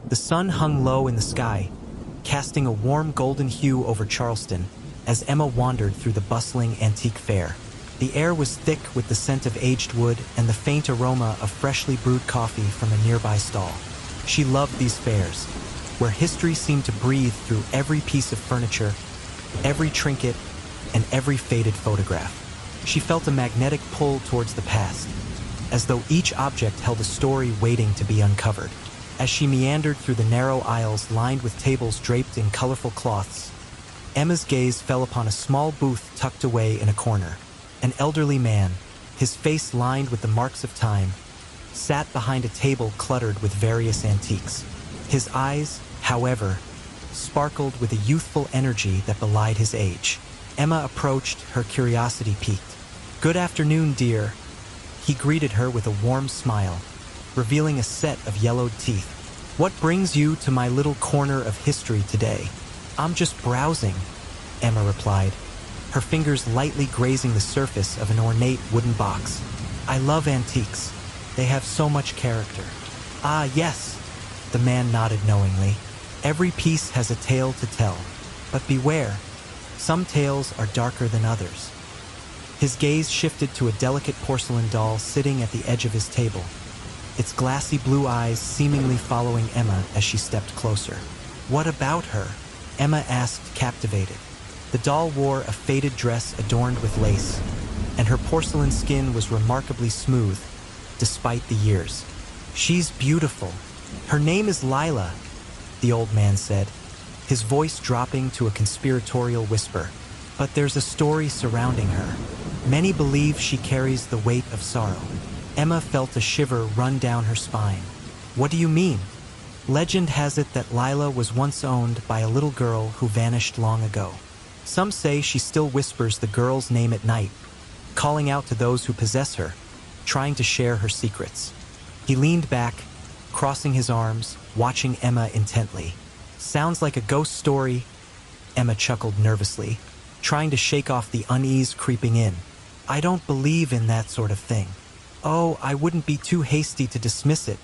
The sun hung low in the sky, casting a warm golden hue over Charleston as Emma wandered through the bustling antique fair. The air was thick with the scent of aged wood and the faint aroma of freshly brewed coffee from a nearby stall. She loved these fairs, where history seemed to breathe through every piece of furniture, every trinket, and every faded photograph. She felt a magnetic pull towards the past, as though each object held a story waiting to be uncovered. As she meandered through the narrow aisles lined with tables draped in colorful cloths, Emma's gaze fell upon a small booth tucked away in a corner. An elderly man, his face lined with the marks of time, sat behind a table cluttered with various antiques. His eyes, however, sparkled with a youthful energy that belied his age. Emma approached, her curiosity piqued. "Good afternoon, dear." He greeted her with a warm smile, revealing a set of yellowed teeth. "What brings you to my little corner of history today?" "I'm just browsing," Emma replied, her fingers lightly grazing the surface of an ornate wooden box. "I love antiques. They have so much character." "Ah, yes," the man nodded knowingly. "Every piece has a tale to tell. But beware, some tales are darker than others." His gaze shifted to a delicate porcelain doll sitting at the edge of his table, its glassy blue eyes seemingly following Emma as she stepped closer. "What about her?" Emma asked, captivated. The doll wore a faded dress adorned with lace, and her porcelain skin was remarkably smooth, despite the years. "She's beautiful. Her name is Lila," the old man said, his voice dropping to a conspiratorial whisper. "But there's a story surrounding her. Many believe she carries the weight of sorrow." Emma felt a shiver run down her spine. "What do you mean?" "Legend has it that Lila was once owned by a little girl who vanished long ago. Some say she still whispers the girl's name at night, calling out to those who possess her, trying to share her secrets." He leaned back, crossing his arms, watching Emma intently. "Sounds like a ghost story," Emma chuckled nervously, trying to shake off the unease creeping in. "I don't believe in that sort of thing." "Oh, I wouldn't be too hasty to dismiss it,"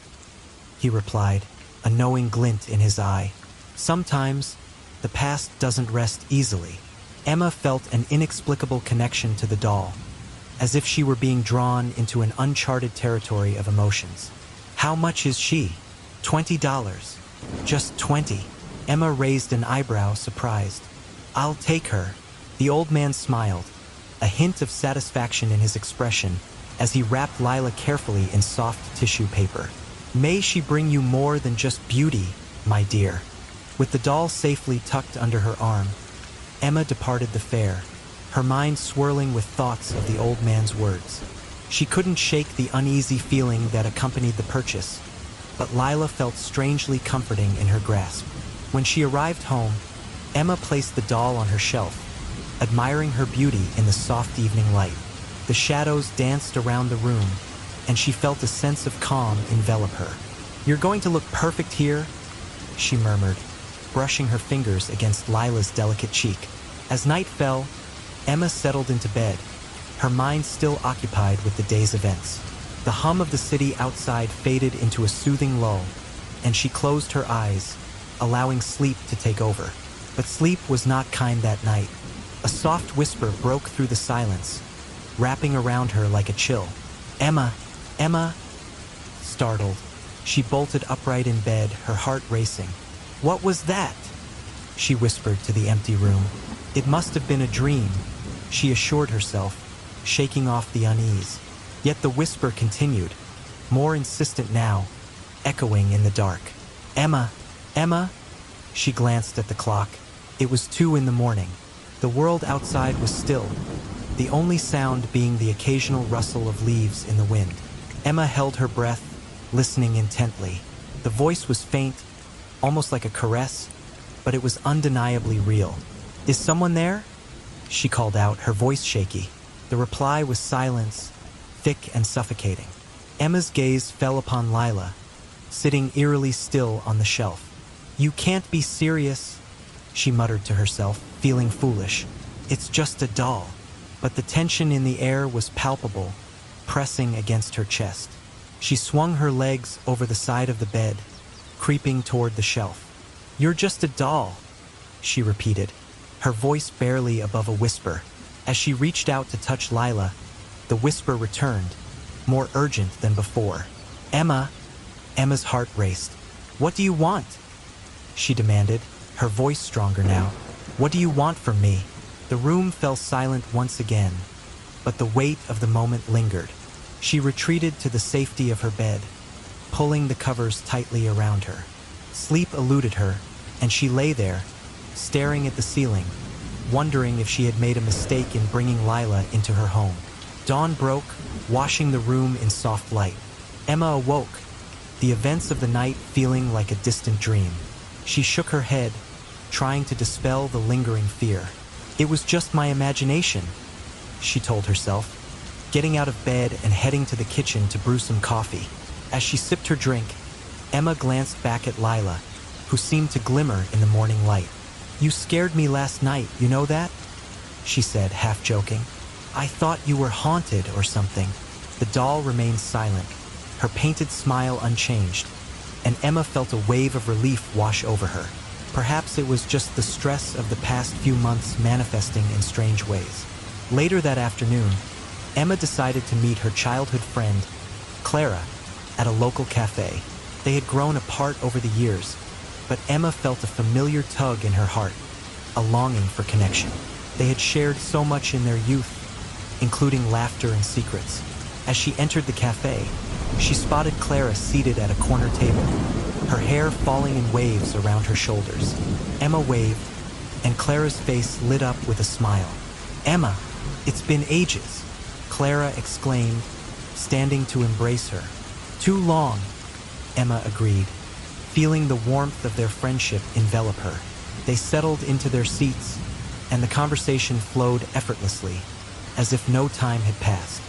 he replied, a knowing glint in his eye. "Sometimes, the past doesn't rest easily." Emma felt an inexplicable connection to the doll, as if she were being drawn into an uncharted territory of emotions. "How much is she?" $20. "Just 20? Emma raised an eyebrow, surprised. "I'll take her." The old man smiled, a hint of satisfaction in his expression as he wrapped Lila carefully in soft tissue paper. "May she bring you more than just beauty, my dear." With the doll safely tucked under her arm, Emma departed the fair, her mind swirling with thoughts of the old man's words. She couldn't shake the uneasy feeling that accompanied the purchase, but Lila felt strangely comforting in her grasp. When she arrived home, Emma placed the doll on her shelf, admiring her beauty in the soft evening light. The shadows danced around the room, and she felt a sense of calm envelop her. "You're going to look perfect here," she murmured, brushing her fingers against Lila's delicate cheek. As night fell, Emma settled into bed, her mind still occupied with the day's events. The hum of the city outside faded into a soothing lull, and she closed her eyes, allowing sleep to take over. But sleep was not kind that night. A soft whisper broke through the silence, wrapping around her like a chill. "Emma, Emma!" Startled, she bolted upright in bed, her heart racing. "What was that?" she whispered to the empty room. "It must have been a dream," she assured herself, shaking off the unease. Yet the whisper continued, more insistent now, echoing in the dark. "Emma, Emma!" She glanced at the clock. It was 2 in the morning. The world outside was still, the only sound being the occasional rustle of leaves in the wind. Emma held her breath, listening intently. The voice was faint, almost like a caress, but it was undeniably real. "Is someone there?" she called out, her voice shaky. The reply was silence, thick and suffocating. Emma's gaze fell upon Lila, sitting eerily still on the shelf. "You can't be serious," she muttered to herself, feeling foolish. "It's just a doll." But the tension in the air was palpable, pressing against her chest. She swung her legs over the side of the bed, creeping toward the shelf. "You're just a doll," she repeated, her voice barely above a whisper. As she reached out to touch Lila, the whisper returned, more urgent than before. "Emma." Emma's heart raced. "What do you want?" she demanded, her voice stronger now. "What do you want from me?" The room fell silent once again, but the weight of the moment lingered. She retreated to the safety of her bed, pulling the covers tightly around her. Sleep eluded her, and she lay there, staring at the ceiling, wondering if she had made a mistake in bringing Lila into her home. Dawn broke, washing the room in soft light. Emma awoke, the events of the night feeling like a distant dream. She shook her head, trying to dispel the lingering fear. "It was just my imagination," she told herself, getting out of bed and heading to the kitchen to brew some coffee. As she sipped her drink, Emma glanced back at Lila, who seemed to glimmer in the morning light. "You scared me last night, you know that?" she said, half joking. "I thought you were haunted or something." The doll remained silent, her painted smile unchanged, and Emma felt a wave of relief wash over her. Perhaps it was just the stress of the past few months manifesting in strange ways. Later that afternoon, Emma decided to meet her childhood friend, Clara, at a local cafe. They had grown apart over the years, but Emma felt a familiar tug in her heart, a longing for connection. They had shared so much in their youth, including laughter and secrets. As she entered the cafe, she spotted Clara seated at a corner table, her hair falling in waves around her shoulders. Emma waved, and Clara's face lit up with a smile. "Emma, it's been ages," Clara exclaimed, standing to embrace her. "Too long," Emma agreed, feeling the warmth of their friendship envelop her. They settled into their seats, and the conversation flowed effortlessly, as if no time had passed.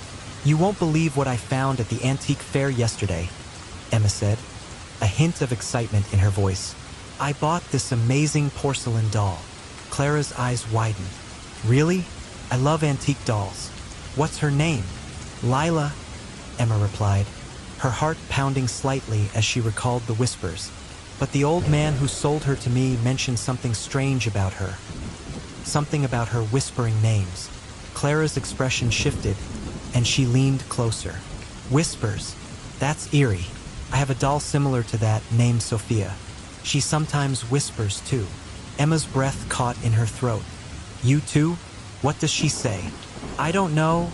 "You won't believe what I found at the antique fair yesterday," Emma said, a hint of excitement in her voice. "I bought this amazing porcelain doll." Clara's eyes widened. "Really? I love antique dolls. What's her name?" "Lila," Emma replied, her heart pounding slightly as she recalled the whispers. "But the old man who sold her to me mentioned something strange about her. Something about her whispering names." Clara's expression shifted, and she leaned closer. "Whispers? That's eerie. I have a doll similar to that named Sophia. She sometimes whispers too." Emma's breath caught in her throat. "You too? What does she say?" "I don't know,"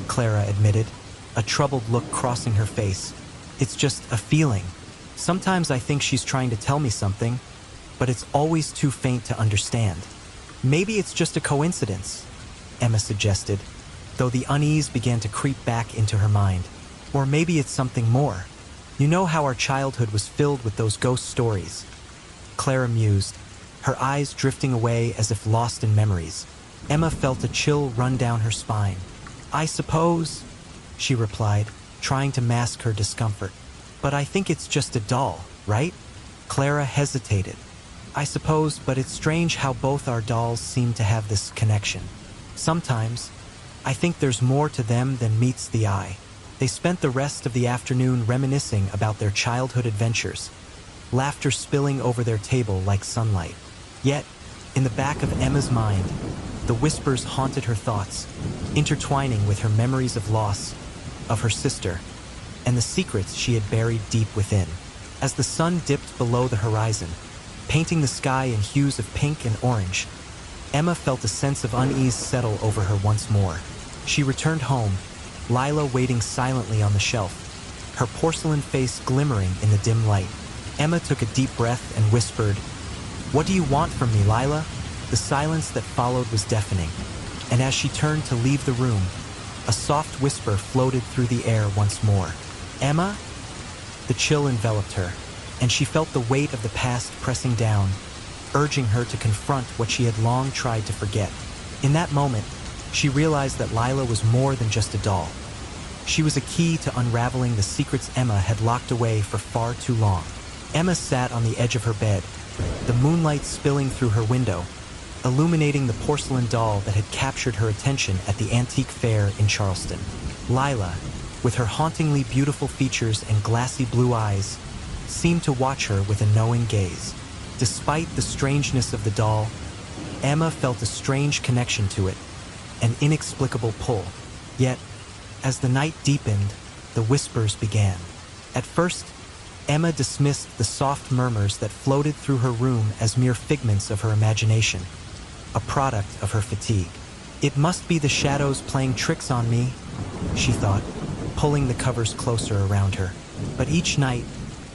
Clara admitted, a troubled look crossing her face. "It's just a feeling. Sometimes I think she's trying to tell me something, but it's always too faint to understand." "Maybe it's just a coincidence," Emma suggested, though the unease began to creep back into her mind. "Or maybe it's something more. You know how our childhood was filled with those ghost stories." Clara mused, her eyes drifting away as if lost in memories. Emma felt a chill run down her spine. "I suppose," she replied, trying to mask her discomfort. "But I think it's just a doll, right?" Clara hesitated. "I suppose, but it's strange how both our dolls seem to have this connection. Sometimes, I think there's more to them than meets the eye." They spent the rest of the afternoon reminiscing about their childhood adventures, laughter spilling over their table like sunlight. Yet, in the back of Emma's mind, the whispers haunted her thoughts, intertwining with her memories of loss, of her sister, and the secrets she had buried deep within. As the sun dipped below the horizon, painting the sky in hues of pink and orange, Emma felt a sense of unease settle over her once more. She returned home, Lila waiting silently on the shelf, her porcelain face glimmering in the dim light. Emma took a deep breath and whispered, "What do you want from me, Lila?" The silence that followed was deafening, and as she turned to leave the room, a soft whisper floated through the air once more. "Emma?" The chill enveloped her, and she felt the weight of the past pressing down, urging her to confront what she had long tried to forget. In that moment, she realized that Lila was more than just a doll. She was a key to unraveling the secrets Emma had locked away for far too long. Emma sat on the edge of her bed, the moonlight spilling through her window, illuminating the porcelain doll that had captured her attention at the antique fair in Charleston. Lila, with her hauntingly beautiful features and glassy blue eyes, seemed to watch her with a knowing gaze. Despite the strangeness of the doll, Emma felt a strange connection to it, an inexplicable pull. Yet, as the night deepened, the whispers began. At first, Emma dismissed the soft murmurs that floated through her room as mere figments of her imagination, a product of her fatigue. It must be the shadows playing tricks on me, she thought, pulling the covers closer around her. But each night,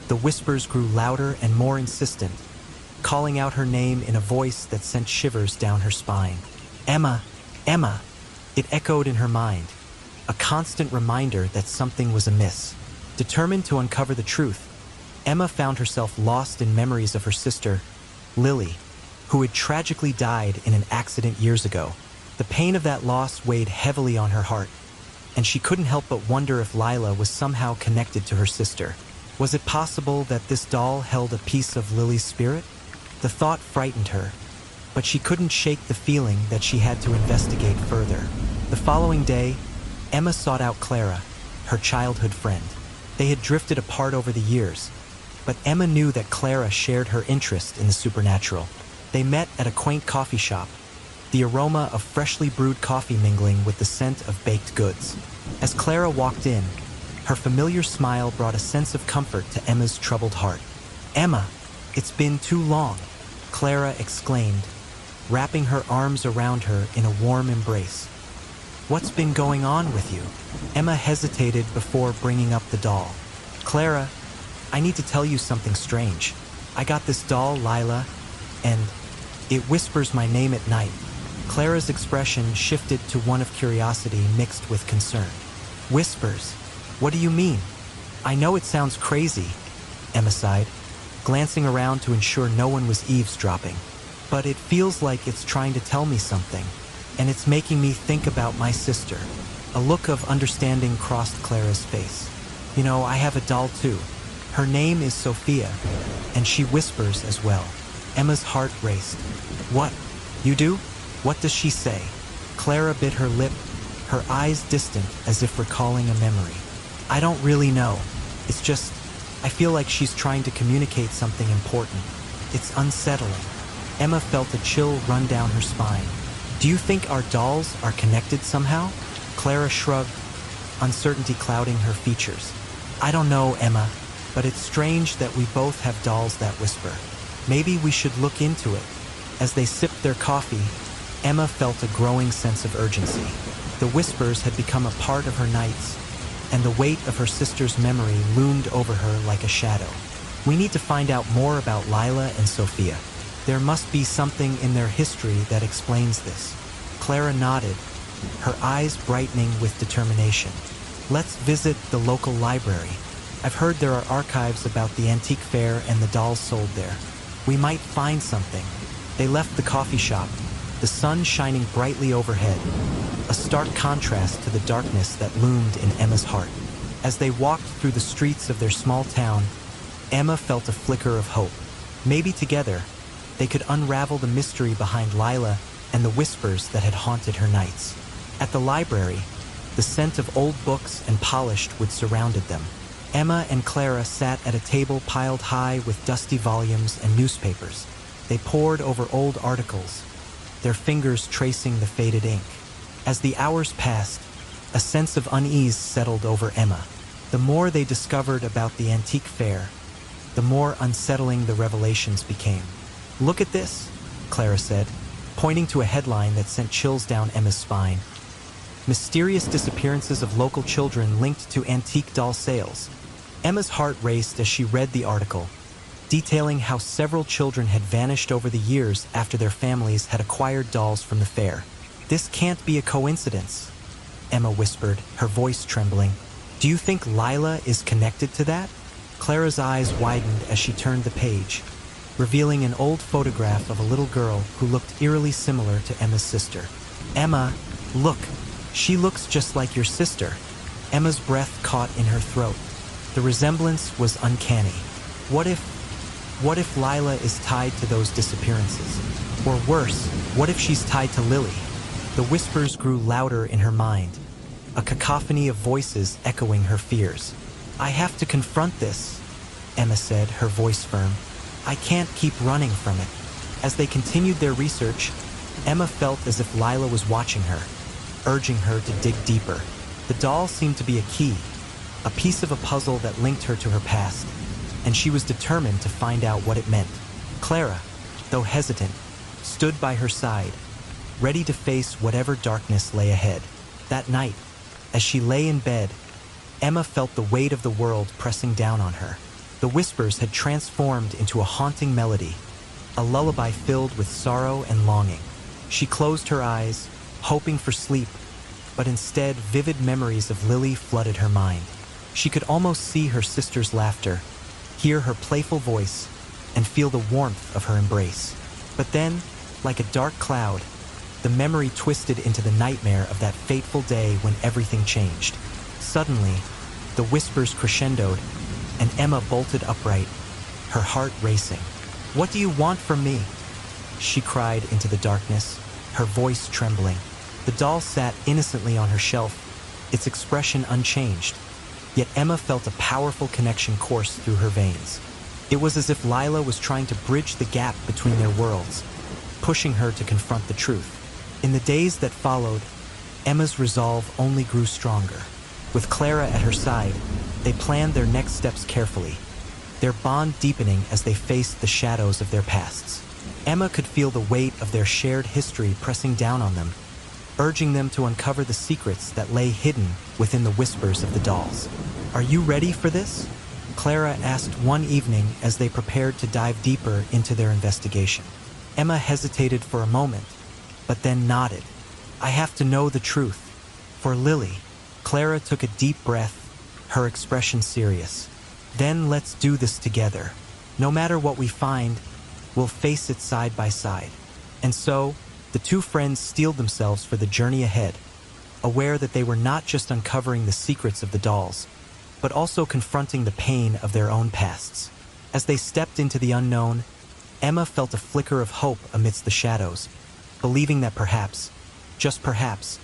the whispers grew louder and more insistent, calling out her name in a voice that sent shivers down her spine. Emma, Emma, it echoed in her mind, a constant reminder that something was amiss. Determined to uncover the truth, Emma found herself lost in memories of her sister, Lily, who had tragically died in an accident years ago. The pain of that loss weighed heavily on her heart, and she couldn't help but wonder if Lila was somehow connected to her sister. Was it possible that this doll held a piece of Lily's spirit? The thought frightened her, but she couldn't shake the feeling that she had to investigate further. The following day, Emma sought out Clara, her childhood friend. They had drifted apart over the years, but Emma knew that Clara shared her interest in the supernatural. They met at a quaint coffee shop, the aroma of freshly brewed coffee mingling with the scent of baked goods. As Clara walked in, her familiar smile brought a sense of comfort to Emma's troubled heart. Emma, it's been too long, Clara exclaimed, wrapping her arms around her in a warm embrace. What's been going on with you? Emma hesitated before bringing up the doll. Clara, I need to tell you something strange. I got this doll, Lila, and it whispers my name at night. Clara's expression shifted to one of curiosity mixed with concern. Whispers? What do you mean? I know it sounds crazy, Emma sighed, glancing around to ensure no one was eavesdropping. But it feels like it's trying to tell me something, and it's making me think about my sister. A look of understanding crossed Clara's face. You know, I have a doll too. Her name is Sophia, and she whispers as well. Emma's heart raced. What? You do? What does she say? Clara bit her lip, her eyes distant as if recalling a memory. I don't really know. It's just, I feel like she's trying to communicate something important. It's unsettling. Emma felt a chill run down her spine. Do you think our dolls are connected somehow? Clara shrugged, uncertainty clouding her features. I don't know, Emma, but it's strange that we both have dolls that whisper. Maybe we should look into it. As they sipped their coffee, Emma felt a growing sense of urgency. The whispers had become a part of her nights, and the weight of her sister's memory loomed over her like a shadow. We need to find out more about Lila and Sophia. There must be something in their history that explains this. Clara nodded, her eyes brightening with determination. Let's visit the local library. I've heard there are archives about the antique fair and the dolls sold there. We might find something. They left the coffee shop, the sun shining brightly overhead, a stark contrast to the darkness that loomed in Emma's heart. As they walked through the streets of their small town, Emma felt a flicker of hope. Maybe together, they could unravel the mystery behind Lila and the whispers that had haunted her nights. At the library, the scent of old books and polished wood surrounded them. Emma and Clara sat at a table piled high with dusty volumes and newspapers. They pored over old articles, their fingers tracing the faded ink. As the hours passed, a sense of unease settled over Emma. The more they discovered about the antique fair, the more unsettling the revelations became. Look at this, Clara said, pointing to a headline that sent chills down Emma's spine. Mysterious disappearances of local children linked to antique doll sales. Emma's heart raced as she read the article, detailing how several children had vanished over the years after their families had acquired dolls from the fair. This can't be a coincidence, Emma whispered, her voice trembling. Do you think Lila is connected to that? Clara's eyes widened as she turned the page, revealing an old photograph of a little girl who looked eerily similar to Emma's sister. Emma, look, she looks just like your sister. Emma's breath caught in her throat. The resemblance was uncanny. What if Lila is tied to those disappearances? Or worse, what if she's tied to Lily? The whispers grew louder in her mind, a cacophony of voices echoing her fears. I have to confront this, Emma said, her voice firm. I can't keep running from it. As they continued their research, Emma felt as if Lila was watching her, urging her to dig deeper. The doll seemed to be a key, a piece of a puzzle that linked her to her past, and she was determined to find out what it meant. Clara, though hesitant, stood by her side, ready to face whatever darkness lay ahead. That night, as she lay in bed, Emma felt the weight of the world pressing down on her. The whispers had transformed into a haunting melody, a lullaby filled with sorrow and longing. She closed her eyes, hoping for sleep, but instead vivid memories of Lily flooded her mind. She could almost see her sister's laughter, hear her playful voice, and feel the warmth of her embrace. But then, like a dark cloud, the memory twisted into the nightmare of that fateful day when everything changed. Suddenly, the whispers crescendoed, and Emma bolted upright, her heart racing. "What do you want from me?" she cried into the darkness, her voice trembling. The doll sat innocently on her shelf, its expression unchanged, yet Emma felt a powerful connection course through her veins. It was as if Lila was trying to bridge the gap between their worlds, pushing her to confront the truth. In the days that followed, Emma's resolve only grew stronger. With Clara at her side, they planned their next steps carefully, their bond deepening as they faced the shadows of their pasts. Emma could feel the weight of their shared history pressing down on them, urging them to uncover the secrets that lay hidden within the whispers of the dolls. "Are you ready for this?" Clara asked one evening as they prepared to dive deeper into their investigation. Emma hesitated for a moment, but then nodded. "I have to know the truth. For Lily." Clara took a deep breath, her expression serious. "Then let's do this together. No matter what we find, we'll face it side by side." And so, the two friends steeled themselves for the journey ahead, aware that they were not just uncovering the secrets of the dolls, but also confronting the pain of their own pasts. As they stepped into the unknown, Emma felt a flicker of hope amidst the shadows, believing that perhaps, just perhaps,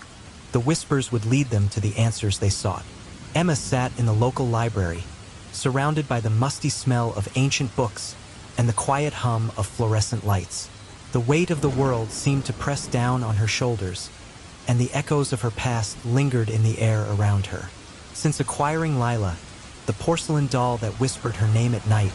the whispers would lead them to the answers they sought. Emma sat in the local library, surrounded by the musty smell of ancient books and the quiet hum of fluorescent lights. The weight of the world seemed to press down on her shoulders, and the echoes of her past lingered in the air around her. Since acquiring Lila, the porcelain doll that whispered her name at night,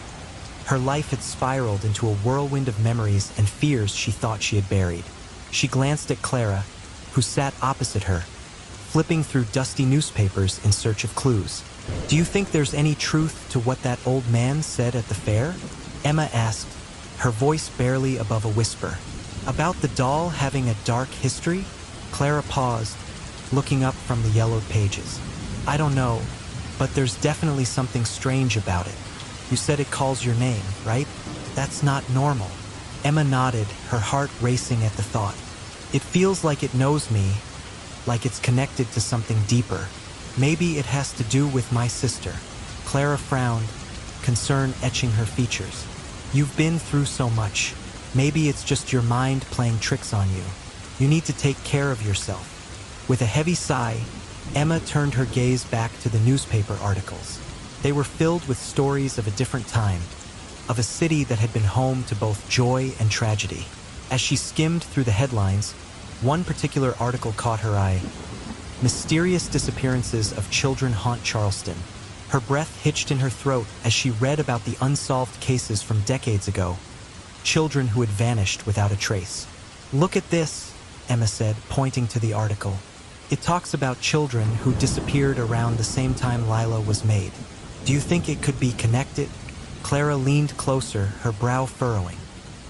her life had spiraled into a whirlwind of memories and fears she thought she had buried. She glanced at Clara, who sat opposite her, flipping through dusty newspapers in search of clues. "Do you think there's any truth to what that old man said at the fair?" Emma asked, her voice barely above a whisper. "About the doll having a dark history?" Clara paused, looking up from the yellowed pages. "I don't know, but there's definitely something strange about it. You said it calls your name, right? That's not normal." Emma nodded, her heart racing at the thought. "It feels like it knows me, like it's connected to something deeper. Maybe it has to do with my sister." Clara frowned, concern etching her features. "You've been through so much. Maybe it's just your mind playing tricks on you. You need to take care of yourself." With a heavy sigh, Emma turned her gaze back to the newspaper articles. They were filled with stories of a different time, of a city that had been home to both joy and tragedy. As she skimmed through the headlines, one particular article caught her eye. "Mysterious disappearances of children haunt Charleston." Her breath hitched in her throat as she read about the unsolved cases from decades ago, children who had vanished without a trace. "Look at this," Emma said, pointing to the article. "It talks about children who disappeared around the same time Lila was made. Do you think it could be connected?" Clara leaned closer, her brow furrowing.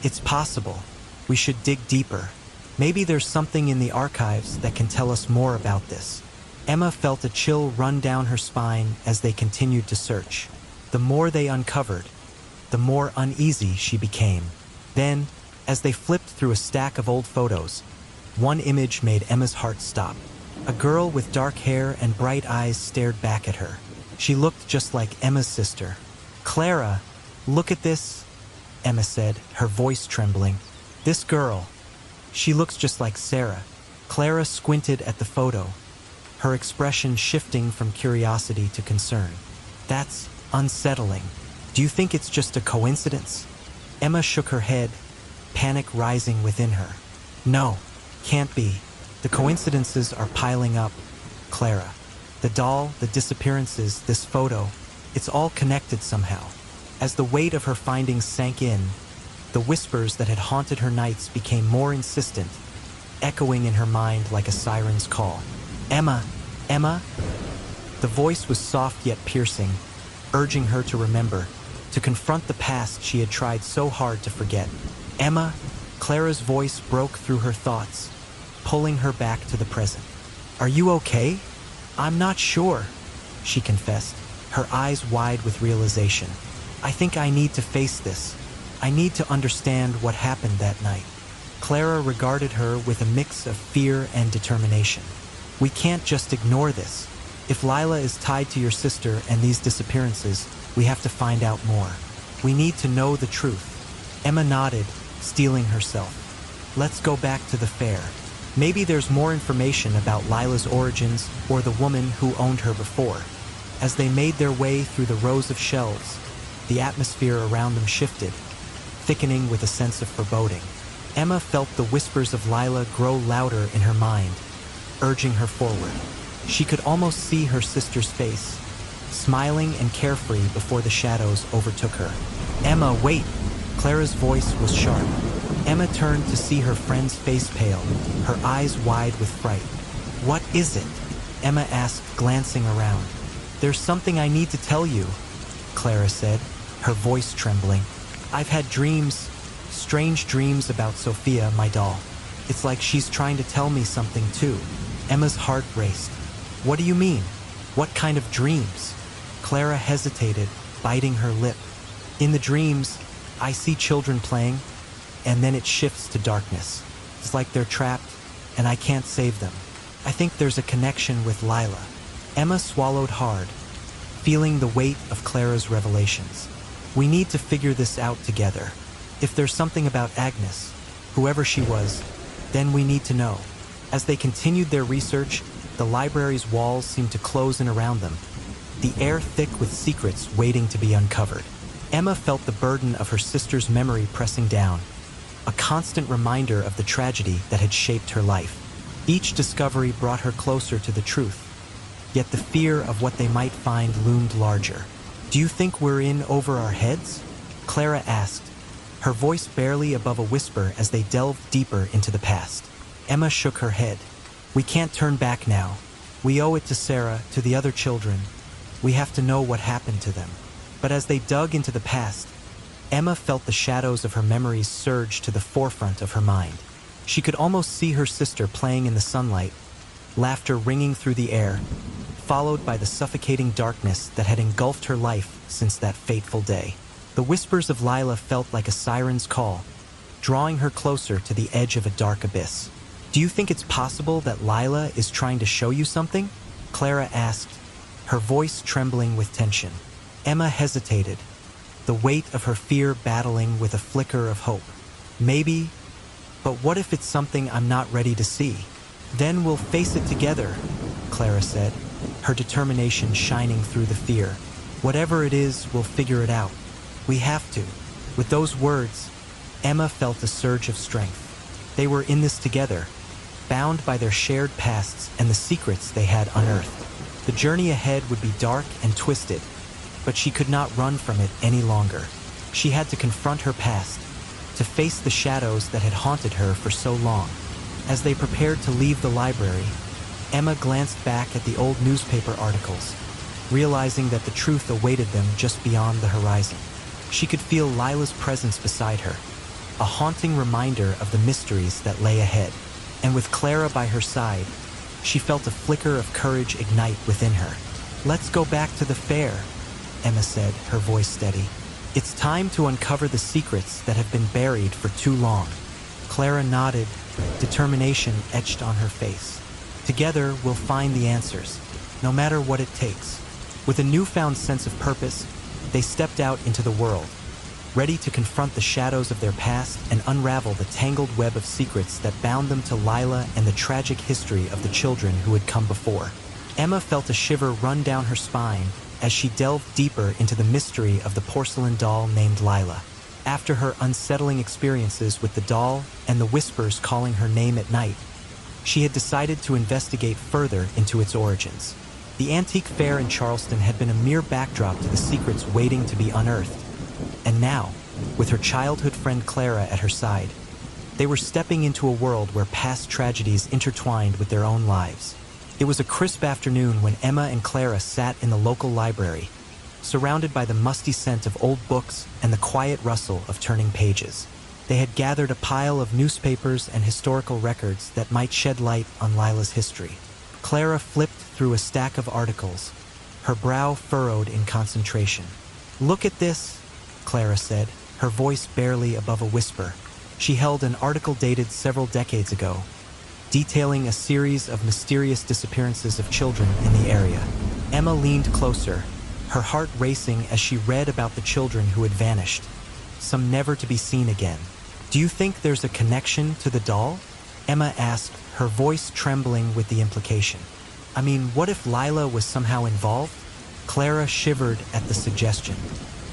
"It's possible. We should dig deeper. Maybe there's something in the archives that can tell us more about this." Emma felt a chill run down her spine as they continued to search. The more they uncovered, the more uneasy she became. Then, as they flipped through a stack of old photos, one image made Emma's heart stop. A girl with dark hair and bright eyes stared back at her. She looked just like Emma's sister. "Clara, look at this," Emma said, her voice trembling. "This girl, she looks just like Sarah." Clara squinted at the photo, her expression shifting from curiosity to concern. "That's unsettling. Do you think it's just a coincidence? Emma shook her head, panic rising within her. No, can't be. The coincidences are piling up, Clara. The doll, the disappearances, this photo, it's all connected somehow. As the weight of her findings sank in, the whispers that had haunted her nights became more insistent, echoing in her mind like a siren's call. Emma, Emma? The voice was soft yet piercing, urging her to remember, to confront the past she had tried so hard to forget. Emma, Clara's voice broke through her thoughts, pulling her back to the present. Are you okay? I'm not sure, she confessed, her eyes wide with realization. I think I need to face this. I need to understand what happened that night. Clara regarded her with a mix of fear and determination. We can't just ignore this. If Lila is tied to your sister and these disappearances, we have to find out more. We need to know the truth. Emma nodded, steeling herself. Let's go back to the fair. Maybe there's more information about Lila's origins or the woman who owned her before. As they made their way through the rows of shelves, the atmosphere around them shifted, thickening with a sense of foreboding. Emma felt the whispers of Lila grow louder in her mind, urging her forward. She could almost see her sister's face, smiling and carefree before the shadows overtook her. Emma, wait! Clara's voice was sharp. Emma turned to see her friend's face pale, her eyes wide with fright. What is it? Emma asked, glancing around. There's something I need to tell you, Clara said, her voice trembling. I've had dreams, strange dreams about Sophia, my doll. It's like she's trying to tell me something too. Emma's heart raced. What do you mean? What kind of dreams? Clara hesitated, biting her lip. In the dreams, I see children playing, and then it shifts to darkness. It's like they're trapped, and I can't save them. I think there's a connection with Lila. Emma swallowed hard, feeling the weight of Clara's revelations. We need to figure this out together. If there's something about Agnes, whoever she was, then we need to know. As they continued their research, the library's walls seemed to close in around them, the air thick with secrets waiting to be uncovered. Emma felt the burden of her sister's memory pressing down, a constant reminder of the tragedy that had shaped her life. Each discovery brought her closer to the truth, yet the fear of what they might find loomed larger. Do you think we're in over our heads? Clara asked, her voice barely above a whisper as they delved deeper into the past. Emma shook her head. We can't turn back now. We owe it to Sarah, to the other children. We have to know what happened to them. But as they dug into the past, Emma felt the shadows of her memories surge to the forefront of her mind. She could almost see her sister playing in the sunlight, laughter ringing through the air, followed by the suffocating darkness that had engulfed her life since that fateful day. The whispers of Lila felt like a siren's call, drawing her closer to the edge of a dark abyss. Do you think it's possible that Lila is trying to show you something? Clara asked, her voice trembling with tension. Emma hesitated, the weight of her fear battling with a flicker of hope. Maybe, but what if it's something I'm not ready to see? Then we'll face it together, Clara said, her determination shining through the fear. Whatever it is, we'll figure it out. We have to. With those words, Emma felt a surge of strength. They were in this together, bound by their shared pasts and the secrets they had unearthed. The journey ahead would be dark and twisted, but she could not run from it any longer. She had to confront her past, to face the shadows that had haunted her for so long. As they prepared to leave the library, Emma glanced back at the old newspaper articles, realizing that the truth awaited them just beyond the horizon. She could feel Lila's presence beside her, a haunting reminder of the mysteries that lay ahead. And with Clara by her side, she felt a flicker of courage ignite within her. Let's go back to the fair, Emma said, her voice steady. It's time to uncover the secrets that have been buried for too long. Clara nodded, determination etched on her face. Together, we'll find the answers, no matter what it takes. With a newfound sense of purpose, they stepped out into the world, ready to confront the shadows of their past and unravel the tangled web of secrets that bound them to Lila and the tragic history of the children who had come before. Emma felt a shiver run down her spine as she delved deeper into the mystery of the porcelain doll named Lila. After her unsettling experiences with the doll and the whispers calling her name at night, she had decided to investigate further into its origins. The antique fair in Charleston had been a mere backdrop to the secrets waiting to be unearthed. And now, with her childhood friend Clara at her side, they were stepping into a world where past tragedies intertwined with their own lives. It was a crisp afternoon when Emma and Clara sat in the local library, surrounded by the musty scent of old books and the quiet rustle of turning pages. They had gathered a pile of newspapers and historical records that might shed light on Lila's history. Clara flipped through a stack of articles, her brow furrowed in concentration. "Look at this," Clara said, her voice barely above a whisper. She held an article dated several decades ago, detailing a series of mysterious disappearances of children in the area. Emma leaned closer, her heart racing as she read about the children who had vanished, some never to be seen again. "Do you think there's a connection to the doll?" Emma asked, her voice trembling with the implication. "I mean, what if Lila was somehow involved?" Clara shivered at the suggestion.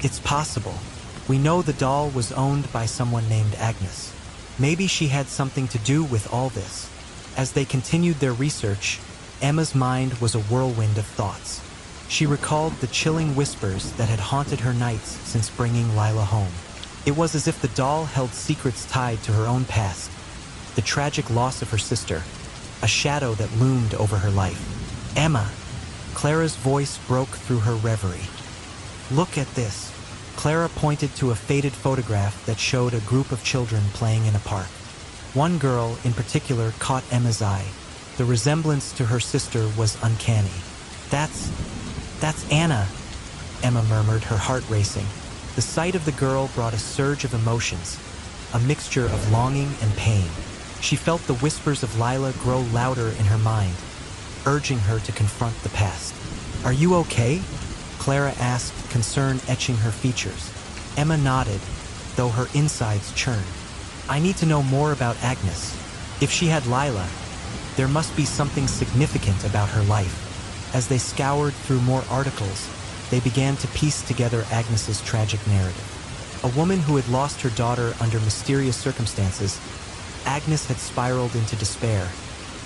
"It's possible. We know the doll was owned by someone named Agnes. Maybe she had something to do with all this." As they continued their research, Emma's mind was a whirlwind of thoughts. She recalled the chilling whispers that had haunted her nights since bringing Lila home. It was as if the doll held secrets tied to her own past, the tragic loss of her sister, a shadow that loomed over her life. "Emma!" Clara's voice broke through her reverie. "Look at this." Clara pointed to a faded photograph that showed a group of children playing in a park. One girl in particular caught Emma's eye. The resemblance to her sister was uncanny. That's Anna," Emma murmured, her heart racing. The sight of the girl brought a surge of emotions, a mixture of longing and pain. She felt the whispers of Lila grow louder in her mind, urging her to confront the past. "Are you okay?" Clara asked, concern etching her features. Emma nodded, though her insides churned. "I need to know more about Agnes. If she had Lila, there must be something significant about her life." As they scoured through more articles, they began to piece together Agnes's tragic narrative. A woman who had lost her daughter under mysterious circumstances, Agnes had spiraled into despair,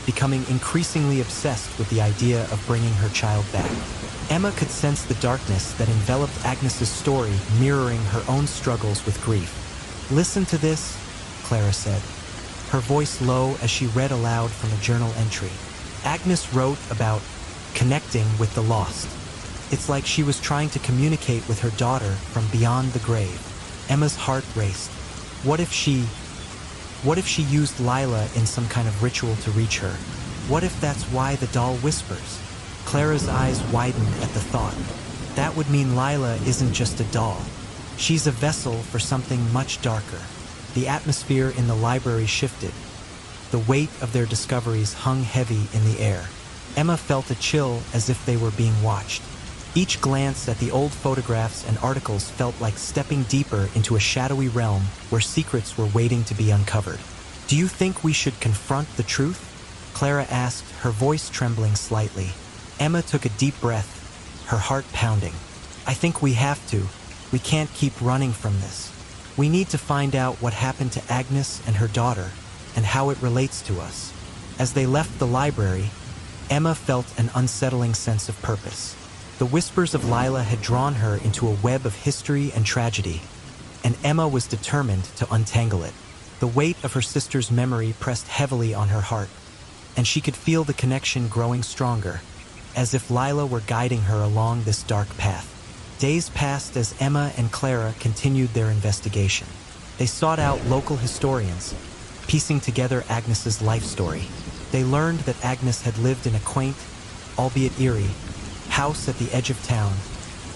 becoming increasingly obsessed with the idea of bringing her child back. Emma could sense the darkness that enveloped Agnes's story, mirroring her own struggles with grief. "Listen to this," Clara said, her voice low as she read aloud from a journal entry. Agnes wrote about connecting with the lost. It's like she was trying to communicate with her daughter from beyond the grave. Emma's heart raced. What if she used Lila in some kind of ritual to reach her? What if that's why the doll whispers? Clara's eyes widened at the thought. That would mean Lila isn't just a doll. She's a vessel for something much darker. The atmosphere in the library shifted. The weight of their discoveries hung heavy in the air. Emma felt a chill as if they were being watched. Each glance at the old photographs and articles felt like stepping deeper into a shadowy realm where secrets were waiting to be uncovered. "Do you think we should confront the truth?" Clara asked, her voice trembling slightly. Emma took a deep breath, her heart pounding. "I think we have to. We can't keep running from this. We need to find out what happened to Agnes and her daughter, and how it relates to us." As they left the library, Emma felt an unsettling sense of purpose. The whispers of Lila had drawn her into a web of history and tragedy, and Emma was determined to untangle it. The weight of her sister's memory pressed heavily on her heart, and she could feel the connection growing stronger, as if Lila were guiding her along this dark path. Days passed as Emma and Clara continued their investigation. They sought out local historians, piecing together Agnes's life story. They learned that Agnes had lived in a quaint, albeit eerie, house at the edge of town,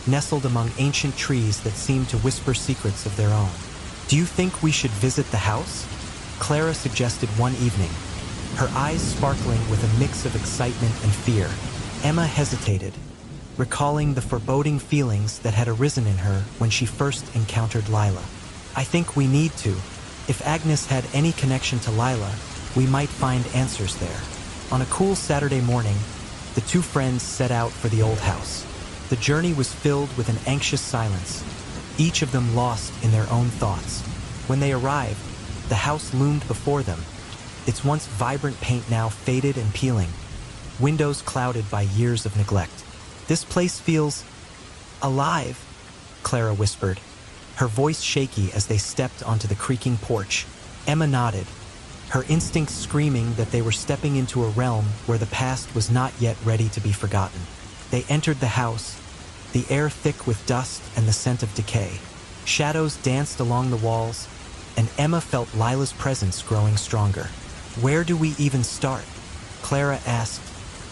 nestled among ancient trees that seemed to whisper secrets of their own. "Do you think we should visit the house?" Clara suggested one evening, her eyes sparkling with a mix of excitement and fear. Emma hesitated, recalling the foreboding feelings that had arisen in her when she first encountered Lila. "I think we need to. If Agnes had any connection to Lila, we might find answers there." On a cool Saturday morning, the two friends set out for the old house. The The journey was filled with an anxious silence, each of them lost in their own thoughts. When they arrived, the house loomed before them, its once vibrant paint now faded and peeling, windows clouded by years of neglect. "This place feels alive," Clara whispered, her voice shaky as they stepped onto the creaking porch. Emma nodded, her instincts screaming that they were stepping into a realm where the past was not yet ready to be forgotten. They entered the house, the air thick with dust and the scent of decay. Shadows danced along the walls, and Emma felt Lila's presence growing stronger. "Where do we even start?" Clara asked,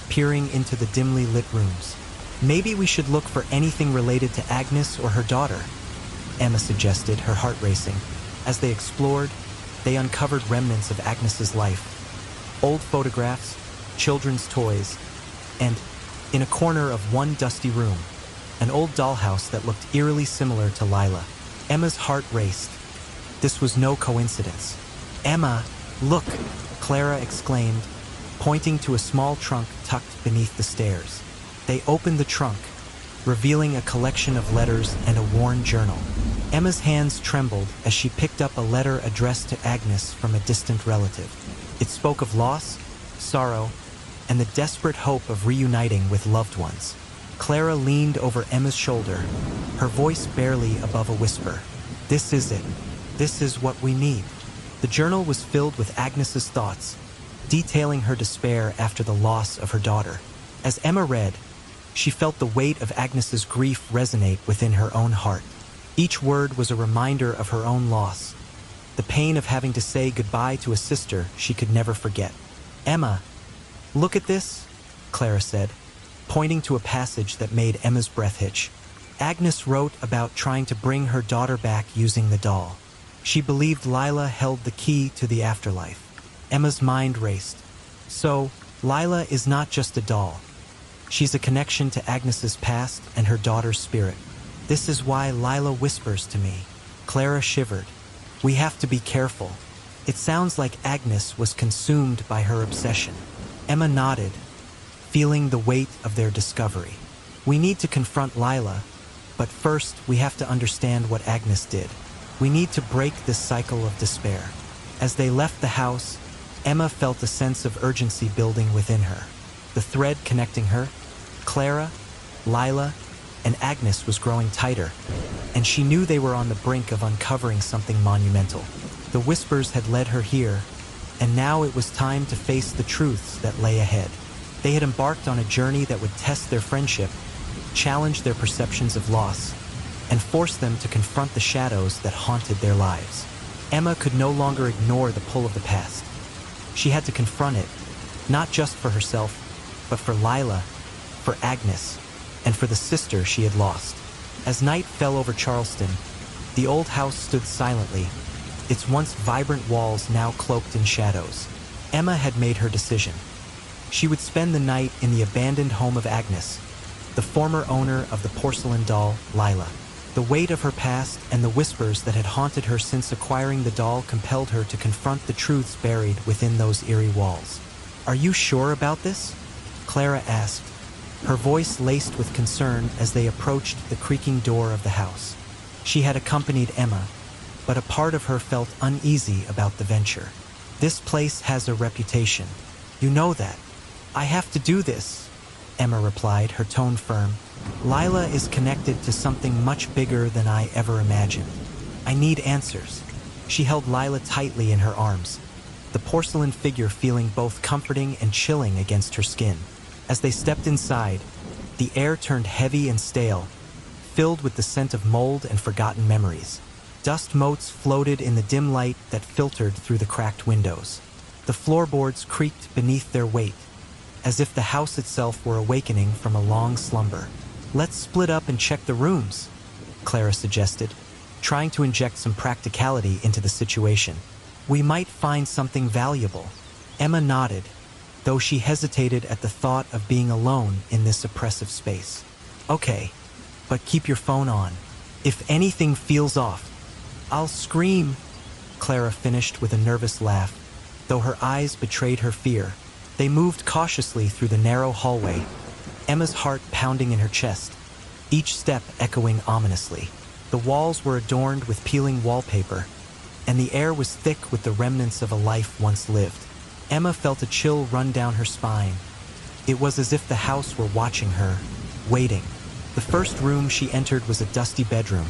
peering into the dimly lit rooms. "Maybe we should look for anything related to Agnes or her daughter," Emma suggested, her heart racing. As they explored, they uncovered remnants of Agnes's life. Old photographs, children's toys, and, in a corner of one dusty room, an old dollhouse that looked eerily similar to Lila. Emma's heart raced. This was no coincidence. "Emma, look!" Clara exclaimed, pointing to a small trunk tucked beneath the stairs. They opened the trunk, revealing a collection of letters and a worn journal. Emma's hands trembled as she picked up a letter addressed to Agnes from a distant relative. It spoke of loss, sorrow, and the desperate hope of reuniting with loved ones. Clara leaned over Emma's shoulder, her voice barely above a whisper. "This is it. This is what we need." The journal was filled with Agnes's thoughts, detailing her despair after the loss of her daughter. As Emma read, she felt the weight of Agnes's grief resonate within her own heart. Each word was a reminder of her own loss, the pain of having to say goodbye to a sister she could never forget. "Emma, look at this," Clara said, pointing to a passage that made Emma's breath hitch. Agnes wrote about trying to bring her daughter back using the doll. She believed Lila held the key to the afterlife. Emma's mind raced. So, Lila is not just a doll. She's a connection to Agnes's past and her daughter's spirit. "This is why Lila whispers to me." Clara shivered. "We have to be careful. It sounds like Agnes was consumed by her obsession." Emma nodded, feeling the weight of their discovery. "We need to confront Lila, but first we have to understand what Agnes did. We need to break this cycle of despair." As they left the house, Emma felt a sense of urgency building within her. The thread connecting her, Clara, Lila, and Agnes was growing tighter, and she knew they were on the brink of uncovering something monumental. The whispers had led her here, and now it was time to face the truths that lay ahead. They had embarked on a journey that would test their friendship, challenge their perceptions of loss, and force them to confront the shadows that haunted their lives. Emma could no longer ignore the pull of the past. She had to confront it, not just for herself, but for Lila, for Agnes, and for the sister she had lost. As night fell over Charleston, the old house stood silently, its once vibrant walls now cloaked in shadows. Emma had made her decision. She would spend the night in the abandoned home of Agnes, the former owner of the porcelain doll, Lila. The weight of her past and the whispers that had haunted her since acquiring the doll compelled her to confront the truths buried within those eerie walls. "Are you sure about this?" Clara asked, her voice laced with concern as they approached the creaking door of the house. She had accompanied Emma, but a part of her felt uneasy about the venture. "This place has a reputation. You know that. I have to do this," Emma replied, her tone firm. "Lila is connected to something much bigger than I ever imagined. I need answers." She held Lila tightly in her arms, the porcelain figure feeling both comforting and chilling against her skin. As they stepped inside, the air turned heavy and stale, filled with the scent of mold and forgotten memories. Dust motes floated in the dim light that filtered through the cracked windows. The floorboards creaked beneath their weight, as if the house itself were awakening from a long slumber. "Let's split up and check the rooms," Clara suggested, trying to inject some practicality into the situation. "We might find something valuable." Emma nodded, though she hesitated at the thought of being alone in this oppressive space. "Okay, but keep your phone on. If anything feels off, I'll scream," Clara finished with a nervous laugh, though her eyes betrayed her fear. They moved cautiously through the narrow hallway, Emma's heart pounding in her chest, each step echoing ominously. The walls were adorned with peeling wallpaper, and the air was thick with the remnants of a life once lived. Emma felt a chill run down her spine. It was as if the house were watching her, waiting. The first room she entered was a dusty bedroom,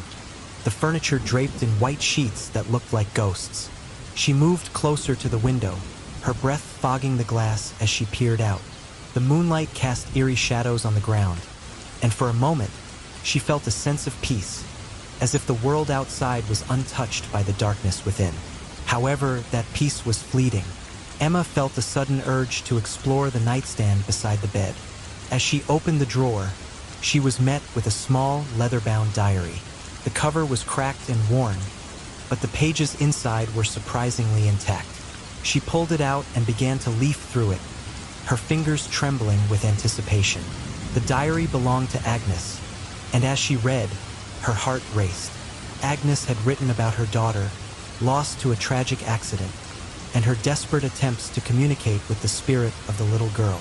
the furniture draped in white sheets that looked like ghosts. She moved closer to the window, her breath fogging the glass as she peered out. The moonlight cast eerie shadows on the ground, and for a moment, she felt a sense of peace, as if the world outside was untouched by the darkness within. However, that peace was fleeting. Emma felt a sudden urge to explore the nightstand beside the bed. As she opened the drawer, she was met with a small, leather-bound diary. The cover was cracked and worn, but the pages inside were surprisingly intact. She pulled it out and began to leaf through it, her fingers trembling with anticipation. The diary belonged to Agnes, and as she read, her heart raced. Agnes had written about her daughter, lost to a tragic accident, and her desperate attempts to communicate with the spirit of the little girl.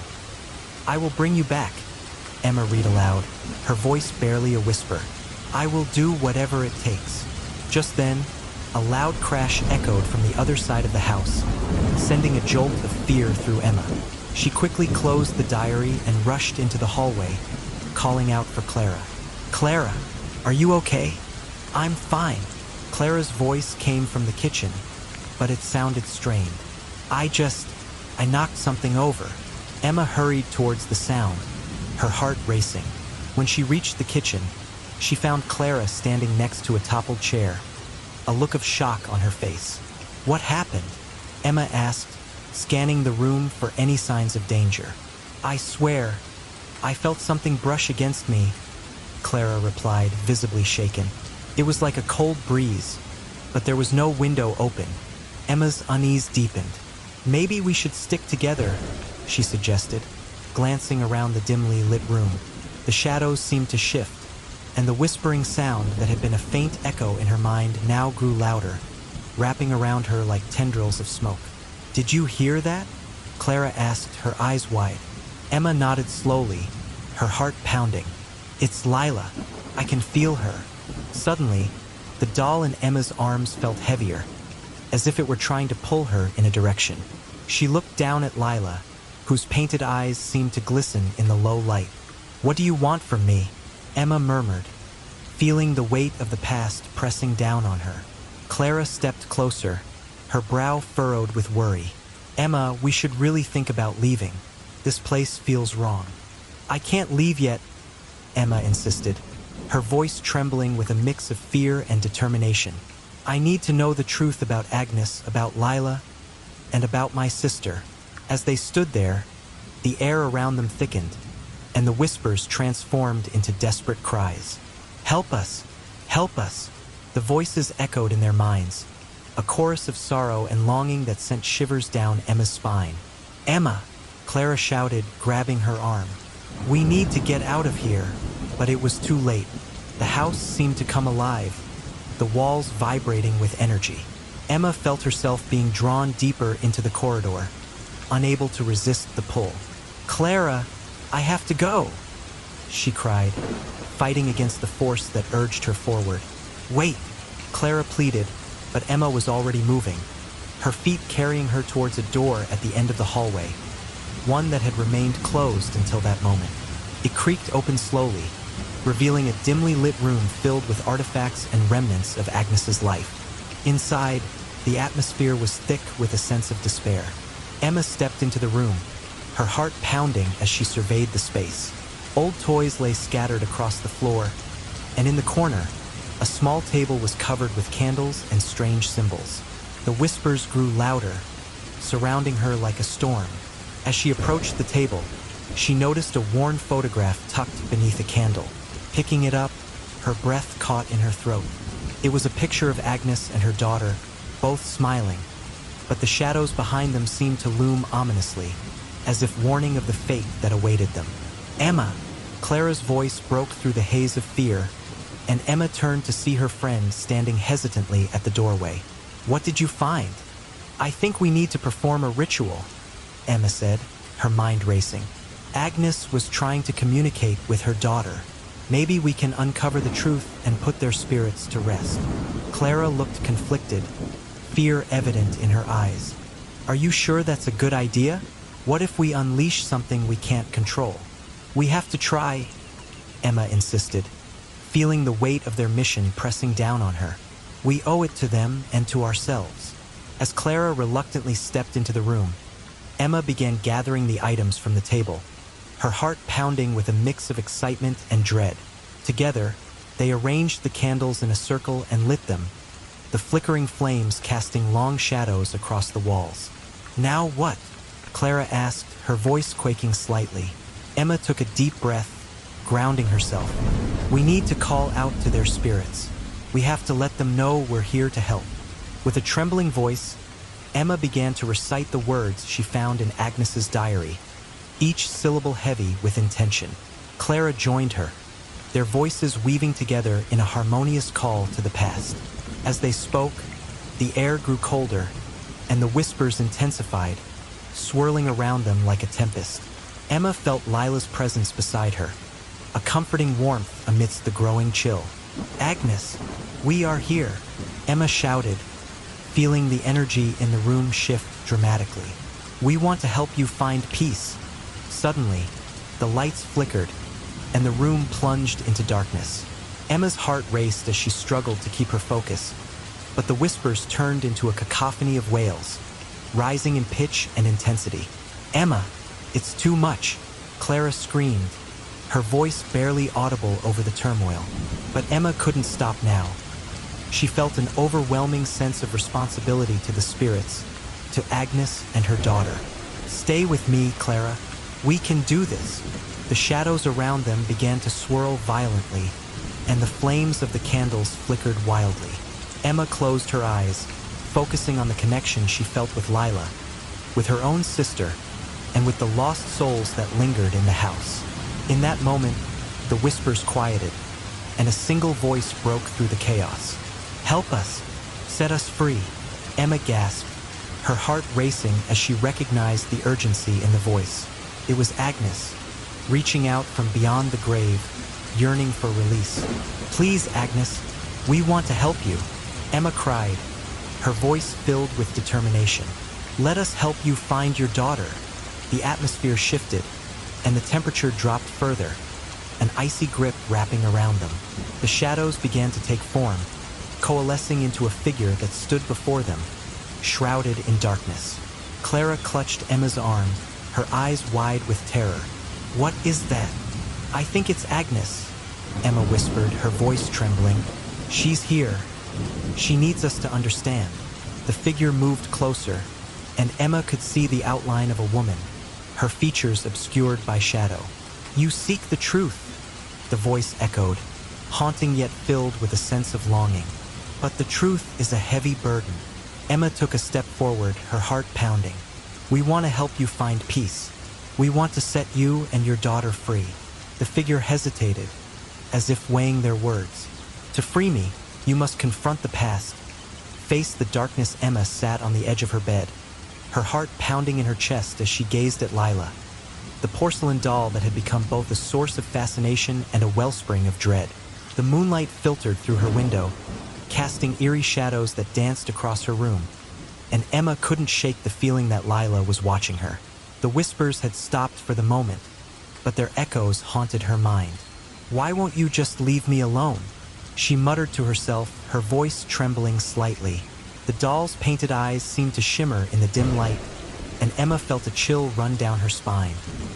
"I will bring you back," Emma read aloud, her voice barely a whisper. "I will do whatever it takes." Just then, a loud crash echoed from the other side of the house, sending a jolt of fear through Emma. She quickly closed the diary and rushed into the hallway, calling out for Clara. "Clara, are you okay?" "I'm fine." Clara's voice came from the kitchen, but it sounded strained. I knocked something over." Emma hurried towards the sound, her heart racing. When she reached the kitchen, she found Clara standing next to a toppled chair, a look of shock on her face. "What happened?" Emma asked, scanning the room for any signs of danger. "I swear, I felt something brush against me," Clara replied, visibly shaken. It was like a cold breeze, but there was no window open. Emma's unease deepened. "Maybe we should stick together," she suggested, glancing around the dimly lit room. The shadows seemed to shift, and the whispering sound that had been a faint echo in her mind now grew louder, wrapping around her like tendrils of smoke. "Did you hear that?" Clara asked, her eyes wide. Emma nodded slowly, her heart pounding. "It's Lila. I can feel her." Suddenly, the doll in Emma's arms felt heavier, as if it were trying to pull her in a direction. She looked down at Lila, whose painted eyes seemed to glisten in the low light. "What do you want from me?" Emma murmured, feeling the weight of the past pressing down on her. Clara stepped closer, her brow furrowed with worry. "Emma, we should really think about leaving. This place feels wrong." "I can't leave yet," Emma insisted, her voice trembling with a mix of fear and determination. "I need to know the truth about Agnes, about Lila, and about my sister." As they stood there, the air around them thickened, and the whispers transformed into desperate cries. "Help us! Help us!" The voices echoed in their minds, a chorus of sorrow and longing that sent shivers down Emma's spine. "Emma!" Clara shouted, grabbing her arm. "We need to get out of here." But it was too late. The house seemed to come alive, the walls vibrating with energy. Emma felt herself being drawn deeper into the corridor, unable to resist the pull. "Clara, I have to go," she cried, fighting against the force that urged her forward. "Wait," Clara pleaded, but Emma was already moving, her feet carrying her towards a door at the end of the hallway, one that had remained closed until that moment. It creaked open slowly, revealing a dimly lit room filled with artifacts and remnants of Agnes's life. Inside, the atmosphere was thick with a sense of despair. Emma stepped into the room, her heart pounding as she surveyed the space. Old toys lay scattered across the floor, and in the corner, a small table was covered with candles and strange symbols. The whispers grew louder, surrounding her like a storm. As she approached the table, she noticed a worn photograph tucked beneath a candle. Picking it up, her breath caught in her throat. It was a picture of Agnes and her daughter, both smiling, but the shadows behind them seemed to loom ominously, as if warning of the fate that awaited them. "Emma!" Clara's voice broke through the haze of fear, and Emma turned to see her friend standing hesitantly at the doorway. "What did you find?" "I think we need to perform a ritual," Emma said, her mind racing. Agnes was trying to communicate with her daughter, Maybe we can uncover the truth and put their spirits to rest. Clara looked conflicted, fear evident in her eyes. Are you sure that's a good idea? What if we unleash something we can't control? We have to try, Emma insisted, feeling the weight of their mission pressing down on her. We owe it to them and to ourselves. As Clara reluctantly stepped into the room, Emma began gathering the items from the table, her heart pounding with a mix of excitement and dread. Together, they arranged the candles in a circle and lit them, the flickering flames casting long shadows across the walls. Now what? Clara asked, her voice quaking slightly. Emma took a deep breath, grounding herself. We need to call out to their spirits. We have to let them know we're here to help. With a trembling voice, Emma began to recite the words she found in Agnes's diary, each syllable heavy with intention. Clara joined her, their voices weaving together in a harmonious call to the past. As they spoke, the air grew colder, and the whispers intensified, swirling around them like a tempest. Emma felt Lila's presence beside her, a comforting warmth amidst the growing chill. Agnes, we are here, Emma shouted, feeling the energy in the room shift dramatically. We want to help you find peace. Suddenly, the lights flickered, and the room plunged into darkness. Emma's heart raced as she struggled to keep her focus, but the whispers turned into a cacophony of wails, rising in pitch and intensity. Emma, it's too much, Clara screamed, her voice barely audible over the turmoil. But Emma couldn't stop now. She felt an overwhelming sense of responsibility to the spirits, to Agnes and her daughter. Stay with me, Clara. We can do this. The shadows around them began to swirl violently, and the flames of the candles flickered wildly. Emma closed her eyes, focusing on the connection she felt with Lila, with her own sister, and with the lost souls that lingered in the house. In that moment, the whispers quieted, and a single voice broke through the chaos. Help us. Set us free. Emma gasped, her heart racing as she recognized the urgency in the voice. It was Agnes, reaching out from beyond the grave, yearning for release. Please, Agnes, we want to help you, Emma cried, her voice filled with determination. Let us help you find your daughter. The atmosphere shifted, and the temperature dropped further, an icy grip wrapping around them. The shadows began to take form, coalescing into a figure that stood before them, shrouded in darkness. Clara clutched Emma's arm, her eyes wide with terror. What is that? I think it's Agnes, Emma whispered, her voice trembling. She's here. She needs us to understand. The figure moved closer, and Emma could see the outline of a woman, her features obscured by shadow. You seek the truth, the voice echoed, haunting yet filled with a sense of longing. But the truth is a heavy burden. Emma took a step forward, her heart pounding. We want to help you find peace. We want to set you and your daughter free. The figure hesitated, as if weighing their words. To free me, you must confront the past. Face the darkness. Emma sat on the edge of her bed, her heart pounding in her chest as she gazed at Lila, the porcelain doll that had become both a source of fascination and a wellspring of dread. The moonlight filtered through her window, casting eerie shadows that danced across her room, and Emma couldn't shake the feeling that Lila was watching her. The whispers had stopped for the moment, but their echoes haunted her mind. Why won't you just leave me alone? She muttered to herself, her voice trembling slightly. The doll's painted eyes seemed to shimmer in the dim light, and Emma felt a chill run down her spine.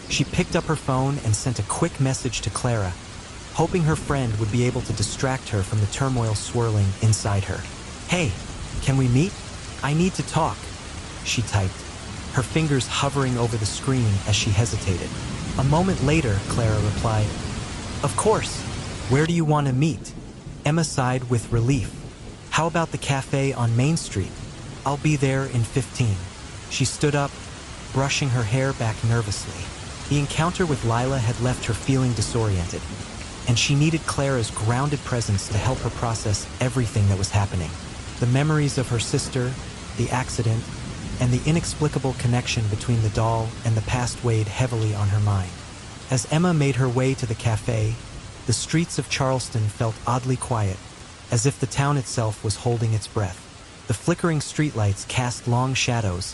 She picked up her phone and sent a quick message to Clara, hoping her friend would be able to distract her from the turmoil swirling inside her. Hey, can we meet? I need to talk, she typed, her fingers hovering over the screen as she hesitated. A moment later, Clara replied, Of course. Where do you want to meet? Emma sighed with relief. How about the cafe on Main Street? I'll be there in 15. She stood up, brushing her hair back nervously. The encounter with Lila had left her feeling disoriented, and she needed Clara's grounded presence to help her process everything that was happening. The memories of her sister, the accident, and the inexplicable connection between the doll and the past weighed heavily on her mind. As Emma made her way to the cafe, The streets of Charleston felt oddly quiet, as if the town itself was holding its breath. The flickering streetlights cast long shadows,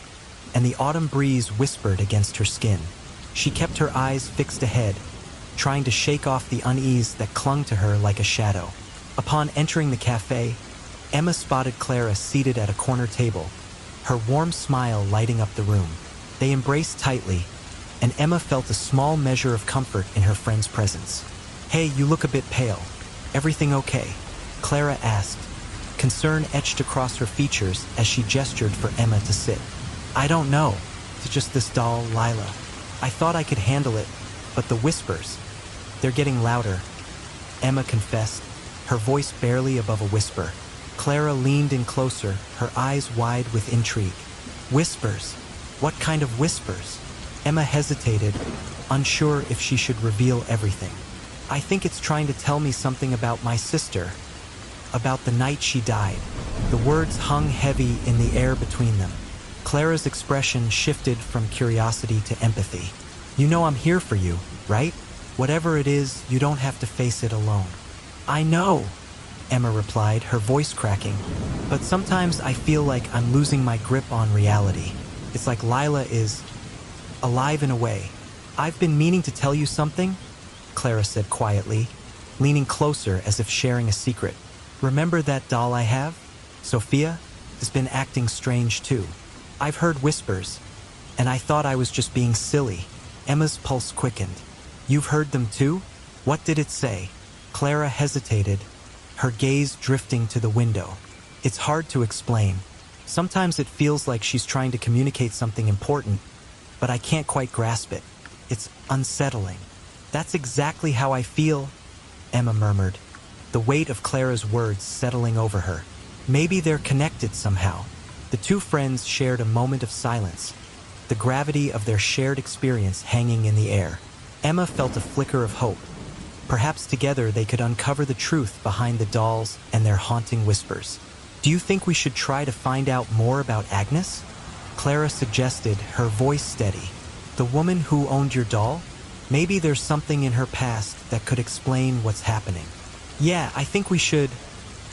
and the autumn breeze whispered against her skin. She kept her eyes fixed ahead, trying to shake off the unease that clung to her like a shadow. Upon entering the cafe, Emma spotted Clara seated at a corner table, her warm smile lighting up the room. They embraced tightly, and Emma felt a small measure of comfort in her friend's presence. "Hey, you look a bit pale. Everything okay?" Clara asked, concern etched across her features as she gestured for Emma to sit. "I don't know. It's just this doll, Lila. I thought I could handle it, but the whispers, they're getting louder," Emma confessed, her voice barely above a whisper. Clara leaned in closer, her eyes wide with intrigue. "Whispers? What kind of whispers?" Emma hesitated, unsure if she should reveal everything. "I think it's trying to tell me something about my sister, about the night she died." The words hung heavy in the air between them. Clara's expression shifted from curiosity to empathy. "You know I'm here for you, right? Whatever it is, you don't have to face it alone." "I know," Emma replied, her voice cracking. "But sometimes I feel like I'm losing my grip on reality. It's like Lila is alive in a way." "I've been meaning to tell you something," Clara said quietly, leaning closer as if sharing a secret. "Remember that doll I have? Sophia has been acting strange too. I've heard whispers, and I thought I was just being silly." Emma's pulse quickened. "You've heard them too? What did it say?" Clara hesitated, her gaze drifting to the window. "It's hard to explain. Sometimes it feels like she's trying to communicate something important, but I can't quite grasp it. It's unsettling." "That's exactly how I feel," Emma murmured, the weight of Clara's words settling over her. Maybe they're connected somehow. The two friends shared a moment of silence, the gravity of their shared experience hanging in the air. Emma felt a flicker of hope. Perhaps together they could uncover the truth behind the dolls and their haunting whispers. "Do you think we should try to find out more about Agnes?" Clara suggested, her voice steady. "The woman who owned your doll? Maybe there's something in her past that could explain what's happening." "Yeah, I think we should,"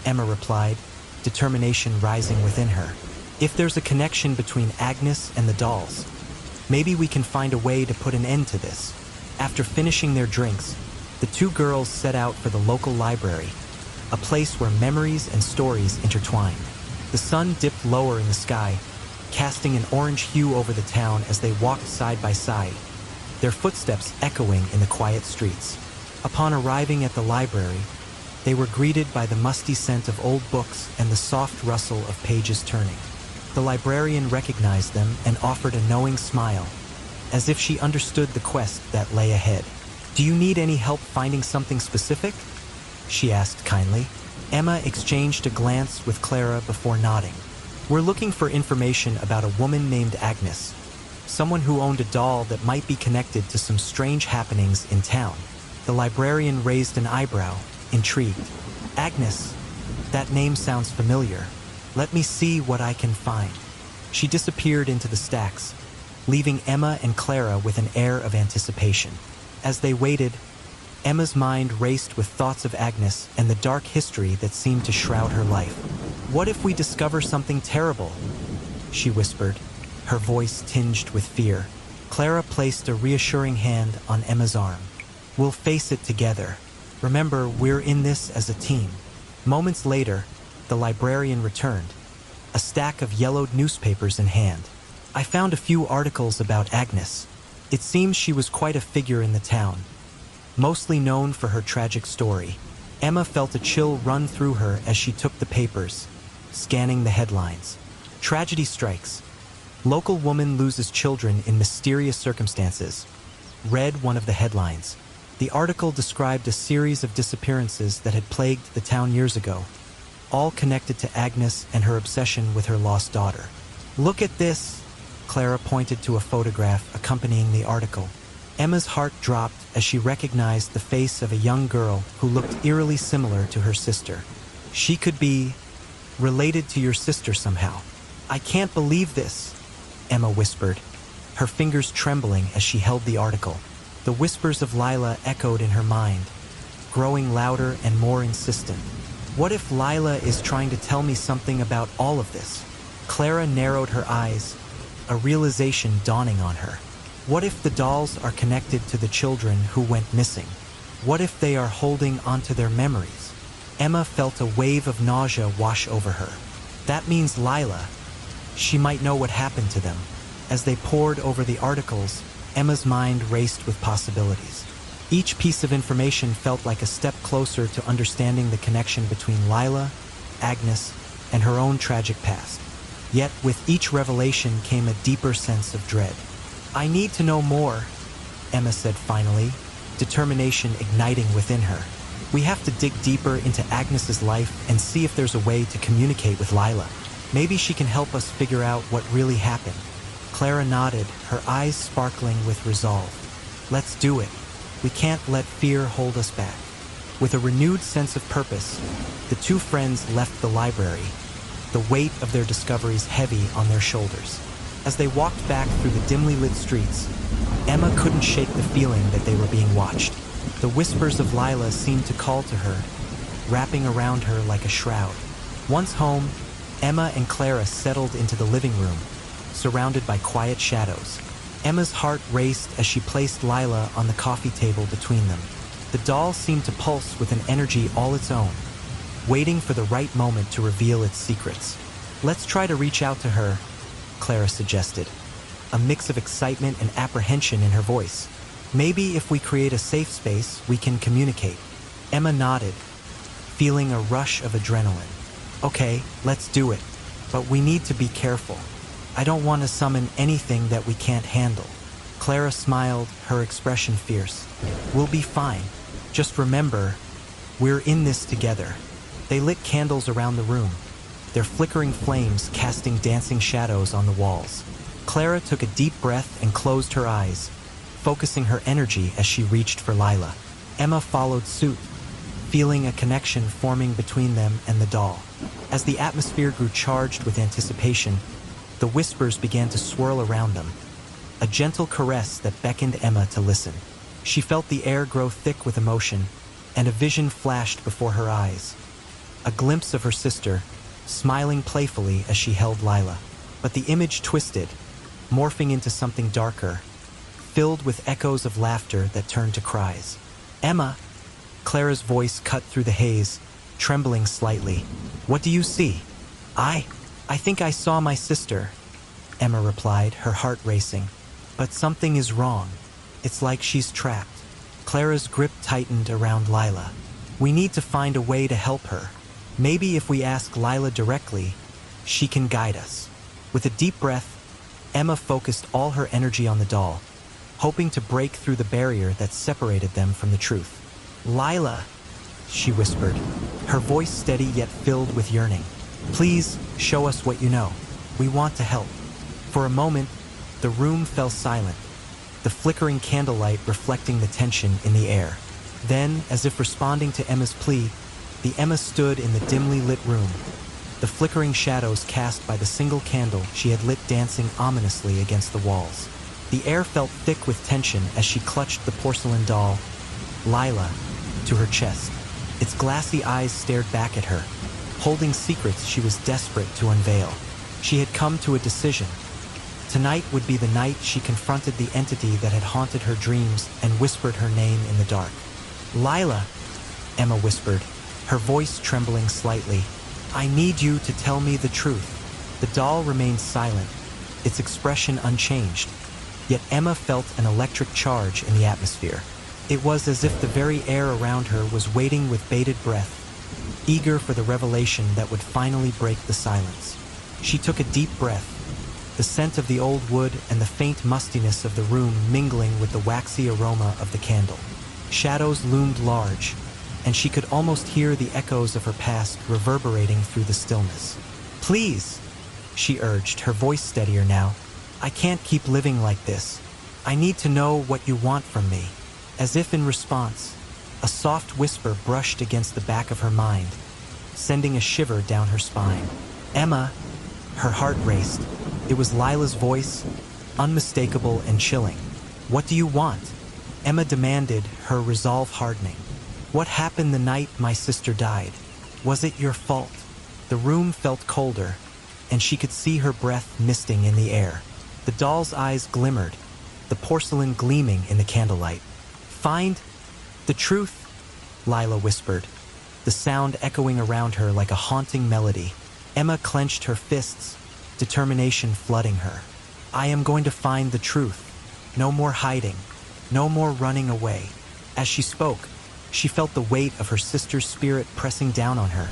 Emma replied, determination rising within her. "If there's a connection between Agnes and the dolls, maybe we can find a way to put an end to this." After finishing their drinks, the two girls set out for the local library, a place where memories and stories intertwined. The sun dipped lower in the sky, casting an orange hue over the town as they walked side by side, their footsteps echoing in the quiet streets. Upon arriving at the library, they were greeted by the musty scent of old books and the soft rustle of pages turning. The librarian recognized them and offered a knowing smile, as if she understood the quest that lay ahead. "Do you need any help finding something specific?" she asked kindly. Emma exchanged a glance with Clara before nodding. "We're looking for information about a woman named Agnes, someone who owned a doll that might be connected to some strange happenings in town." The librarian raised an eyebrow, intrigued. "Agnes, that name sounds familiar. Let me see what I can find." She disappeared into the stacks, leaving Emma and Clara with an air of anticipation. As they waited, Emma's mind raced with thoughts of Agnes and the dark history that seemed to shroud her life. "What if we discover something terrible?" she whispered, her voice tinged with fear. Clara placed a reassuring hand on Emma's arm. "We'll face it together. Remember, we're in this as a team." Moments later, the librarian returned, a stack of yellowed newspapers in hand. "I found a few articles about Agnes. It seems she was quite a figure in the town, mostly known for her tragic story." Emma felt a chill run through her as she took the papers, scanning the headlines. "Tragedy strikes. Local woman loses children in mysterious circumstances," read one of the headlines. The article described a series of disappearances that had plagued the town years ago, all connected to Agnes and her obsession with her lost daughter. "Look at this," Clara pointed to a photograph accompanying the article. Emma's heart dropped as she recognized the face of a young girl who looked eerily similar to her sister. "She could be related to your sister somehow." "I can't believe this," Emma whispered, her fingers trembling as she held the article. The whispers of Lila echoed in her mind, growing louder and more insistent. What if Lila is trying to tell me something about all of this? Clara narrowed her eyes, a realization dawning on her. What if the dolls are connected to the children who went missing? What if they are holding onto their memories? Emma felt a wave of nausea wash over her. That means Lila. She might know what happened to them. As they pored over the articles, Emma's mind raced with possibilities. Each piece of information felt like a step closer to understanding the connection between Lila, Agnes, and her own tragic past. Yet, with each revelation came a deeper sense of dread. "I need to know more," Emma said finally, determination igniting within her. "We have to dig deeper into Agnes's life and see if there's a way to communicate with Lila. Maybe she can help us figure out what really happened." Clara nodded, her eyes sparkling with resolve. "Let's do it. We can't let fear hold us back." With a renewed sense of purpose, the two friends left the library, the weight of their discoveries heavy on their shoulders. As they walked back through the dimly lit streets, Emma couldn't shake the feeling that they were being watched. The whispers of Lila seemed to call to her, wrapping around her like a shroud. Once home, Emma and Clara settled into the living room, surrounded by quiet shadows. Emma's heart raced as she placed Lila on the coffee table between them. The doll seemed to pulse with an energy all its own, waiting for the right moment to reveal its secrets. "Let's try to reach out to her," Clara suggested, a mix of excitement and apprehension in her voice. "Maybe if we create a safe space, we can communicate." Emma nodded, feeling a rush of adrenaline. "Okay, let's do it, but we need to be careful. I don't want to summon anything that we can't handle." Clara smiled, her expression fierce. "We'll be fine. Just remember, we're in this together." They lit candles around the room, their flickering flames casting dancing shadows on the walls. Clara took a deep breath and closed her eyes, focusing her energy as she reached for Lila. Emma followed suit, feeling a connection forming between them and the doll. As the atmosphere grew charged with anticipation, the whispers began to swirl around them, a gentle caress that beckoned Emma to listen. She felt the air grow thick with emotion, and a vision flashed before her eyes. A glimpse of her sister, smiling playfully as she held Lila. But the image twisted, morphing into something darker, filled with echoes of laughter that turned to cries. "Emma!" Clara's voice cut through the haze, trembling slightly. "What do you see?" I think I saw my sister," Emma replied, her heart racing. "But something is wrong. It's like she's trapped." Clara's grip tightened around Lila. "We need to find a way to help her. Maybe if we ask Lila directly, she can guide us." With a deep breath, Emma focused all her energy on the doll, hoping to break through the barrier that separated them from the truth. "Lila," she whispered, her voice steady yet filled with yearning. "Please, show us what you know. We want to help." For a moment, the room fell silent, the flickering candlelight reflecting the tension in the air. Then, as if responding to Emma's plea, the Emma stood in the dimly lit room, the flickering shadows cast by the single candle she had lit dancing ominously against the walls. The air felt thick with tension as she clutched the porcelain doll, Lila, to her chest. Its glassy eyes stared back at her, holding secrets she was desperate to unveil. She had come to a decision. Tonight would be the night she confronted the entity that had haunted her dreams and whispered her name in the dark. "Lila," Emma whispered, her voice trembling slightly. "I need you to tell me the truth." The doll remained silent, its expression unchanged, yet Emma felt an electric charge in the atmosphere. It was as if the very air around her was waiting with bated breath, eager for the revelation that would finally break the silence. She took a deep breath, the scent of the old wood and the faint mustiness of the room mingling with the waxy aroma of the candle. Shadows loomed large, and she could almost hear the echoes of her past reverberating through the stillness. "Please," she urged, her voice steadier now. "I can't keep living like this. I need to know what you want from me." As if in response, a soft whisper brushed against the back of her mind, sending a shiver down her spine. "Emma," her heart raced. It was Lila's voice, unmistakable and chilling. "What do you want?" Emma demanded, her resolve hardening. What happened the night my sister died? Was it your fault? The room felt colder, and she could see her breath misting in the air. The doll's eyes glimmered, the porcelain gleaming in the candlelight. Find the truth, Lila whispered, the sound echoing around her like a haunting melody. Emma clenched her fists, determination flooding her. I am going to find the truth. No more hiding. No more running away. As she spoke, she felt the weight of her sister's spirit pressing down on her,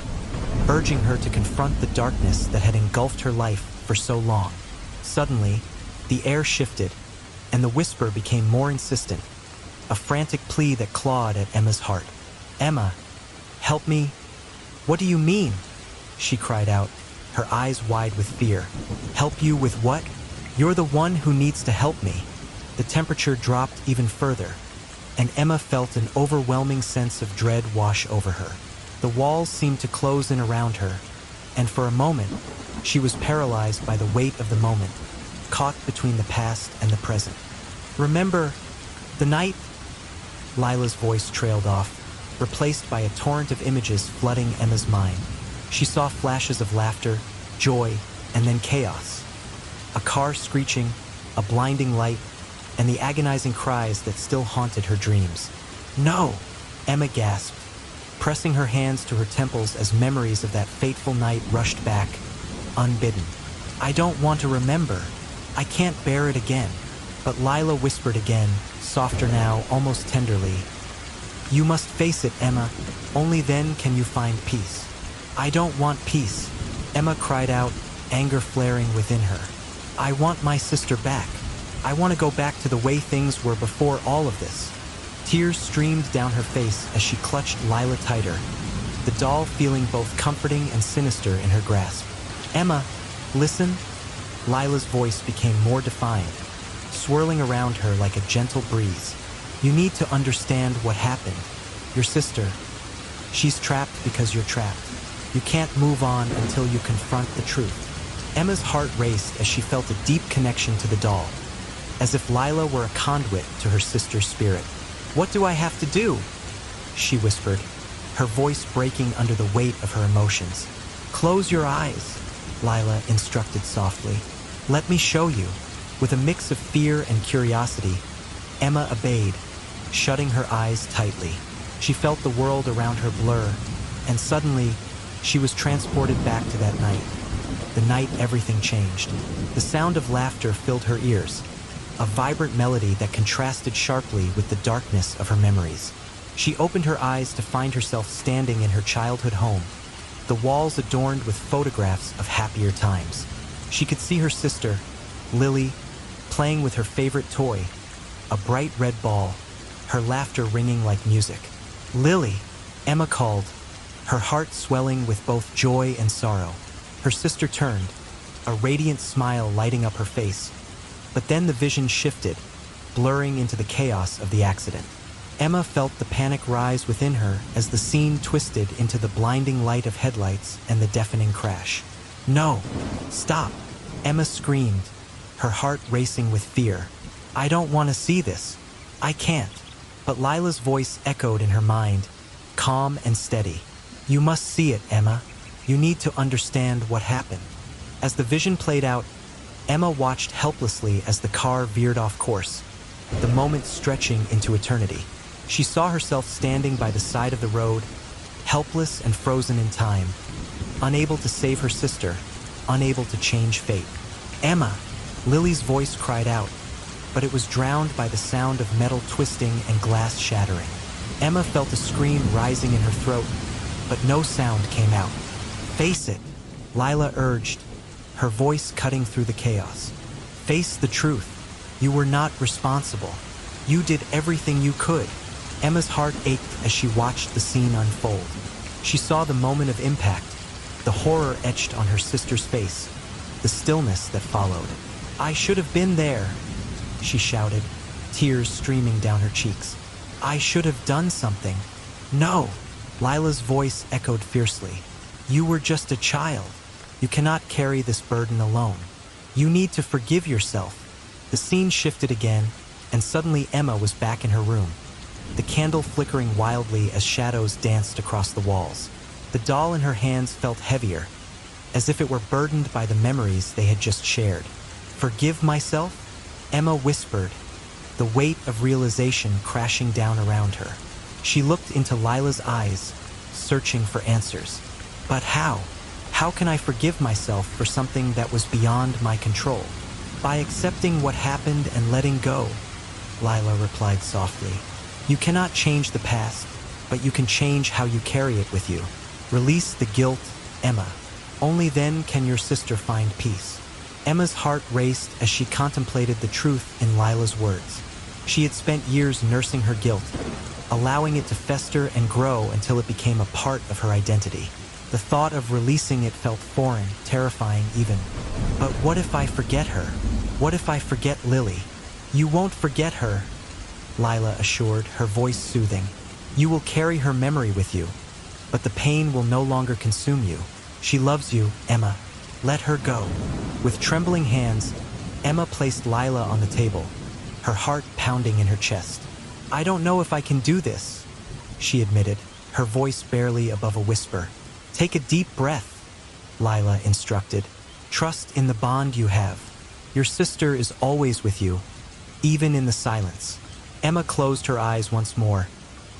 urging her to confront the darkness that had engulfed her life for so long. Suddenly, the air shifted, and the whisper became more insistent, a frantic plea that clawed at Emma's heart. Emma, help me. What do you mean? She cried out, her eyes wide with fear. Help you with what? You're the one who needs to help me. The temperature dropped even further, and Emma felt an overwhelming sense of dread wash over her. The walls seemed to close in around her, and for a moment, she was paralyzed by the weight of the moment, caught between the past and the present. Remember the night? Lila's voice trailed off, replaced by a torrent of images flooding Emma's mind. She saw flashes of laughter, joy, and then chaos. A car screeching, a blinding light, and the agonizing cries that still haunted her dreams. No! Emma gasped, pressing her hands to her temples as memories of that fateful night rushed back, unbidden. I don't want to remember. I can't bear it again. But Lila whispered again, softer now, almost tenderly. You must face it, Emma. Only then can you find peace. I don't want peace, Emma cried out, anger flaring within her. I want my sister back. I want to go back to the way things were before all of this. Tears streamed down her face as she clutched Lila tighter, the doll feeling both comforting and sinister in her grasp. Emma, listen. Lila's voice became more defined, swirling around her like a gentle breeze. You need to understand what happened. Your sister, she's trapped because you're trapped. You can't move on until you confront the truth. Emma's heart raced as she felt a deep connection to the doll, as if Lila were a conduit to her sister's spirit. What do I have to do? She whispered, her voice breaking under the weight of her emotions. Close your eyes, Lila instructed softly. Let me show you. With a mix of fear and curiosity, Emma obeyed, shutting her eyes tightly. She felt the world around her blur, and suddenly, she was transported back to that night. The night everything changed. The sound of laughter filled her ears, a vibrant melody that contrasted sharply with the darkness of her memories. She opened her eyes to find herself standing in her childhood home, the walls adorned with photographs of happier times. She could see her sister, Lily, playing with her favorite toy, a bright red ball, her laughter ringing like music. Lily, Emma called, her heart swelling with both joy and sorrow. Her sister turned, a radiant smile lighting up her face. But then the vision shifted, blurring into the chaos of the accident. Emma felt the panic rise within her as the scene twisted into the blinding light of headlights and the deafening crash. No! Stop! Emma screamed, her heart racing with fear. I don't want to see this. I can't. But Lila's voice echoed in her mind, calm and steady. You must see it, Emma. You need to understand what happened. As the vision played out, Emma watched helplessly as the car veered off course, the moment stretching into eternity. She saw herself standing by the side of the road, helpless and frozen in time, unable to save her sister, unable to change fate. Emma! Lily's voice cried out, but it was drowned by the sound of metal twisting and glass shattering. Emma felt a scream rising in her throat, but no sound came out. Face it, Lila urged, her voice cutting through the chaos. Face the truth. You were not responsible. You did everything you could. Emma's heart ached as she watched the scene unfold. She saw the moment of impact, the horror etched on her sister's face, the stillness that followed. I should have been there, she shouted, tears streaming down her cheeks. I should have done something. No, Lila's voice echoed fiercely. You were just a child. You cannot carry this burden alone. You need to forgive yourself. The scene shifted again, and suddenly Emma was back in her room. the candle flickering wildly as shadows danced across the walls. The doll in her hands felt heavier, as if it were burdened by the memories they had just shared. "Forgive myself?" Emma whispered, the weight of realization crashing down around her. She looked into Lila's eyes, searching for answers. "But how? How can I forgive myself for something that was beyond my control?" "By accepting what happened and letting go," Lila replied softly. "You cannot change the past, but you can change how you carry it with you. Release the guilt, Emma. Only then can your sister find peace." Emma's heart raced as she contemplated the truth in Lila's words. She had spent years nursing her guilt, allowing it to fester and grow until it became a part of her identity. The thought of releasing it felt foreign, terrifying even. "But what if I forget her? What if I forget Lily?" "You won't forget her," Lila assured, her voice soothing. "You will carry her memory with you, but the pain will no longer consume you. She loves you, Emma. Let her go." With trembling hands, Emma placed Lila on the table, her heart pounding in her chest. "I don't know if I can do this," she admitted, her voice barely above a whisper. "Take a deep breath," Lila instructed. "Trust in the bond you have. Your sister is always with you, even in the silence." Emma closed her eyes once more,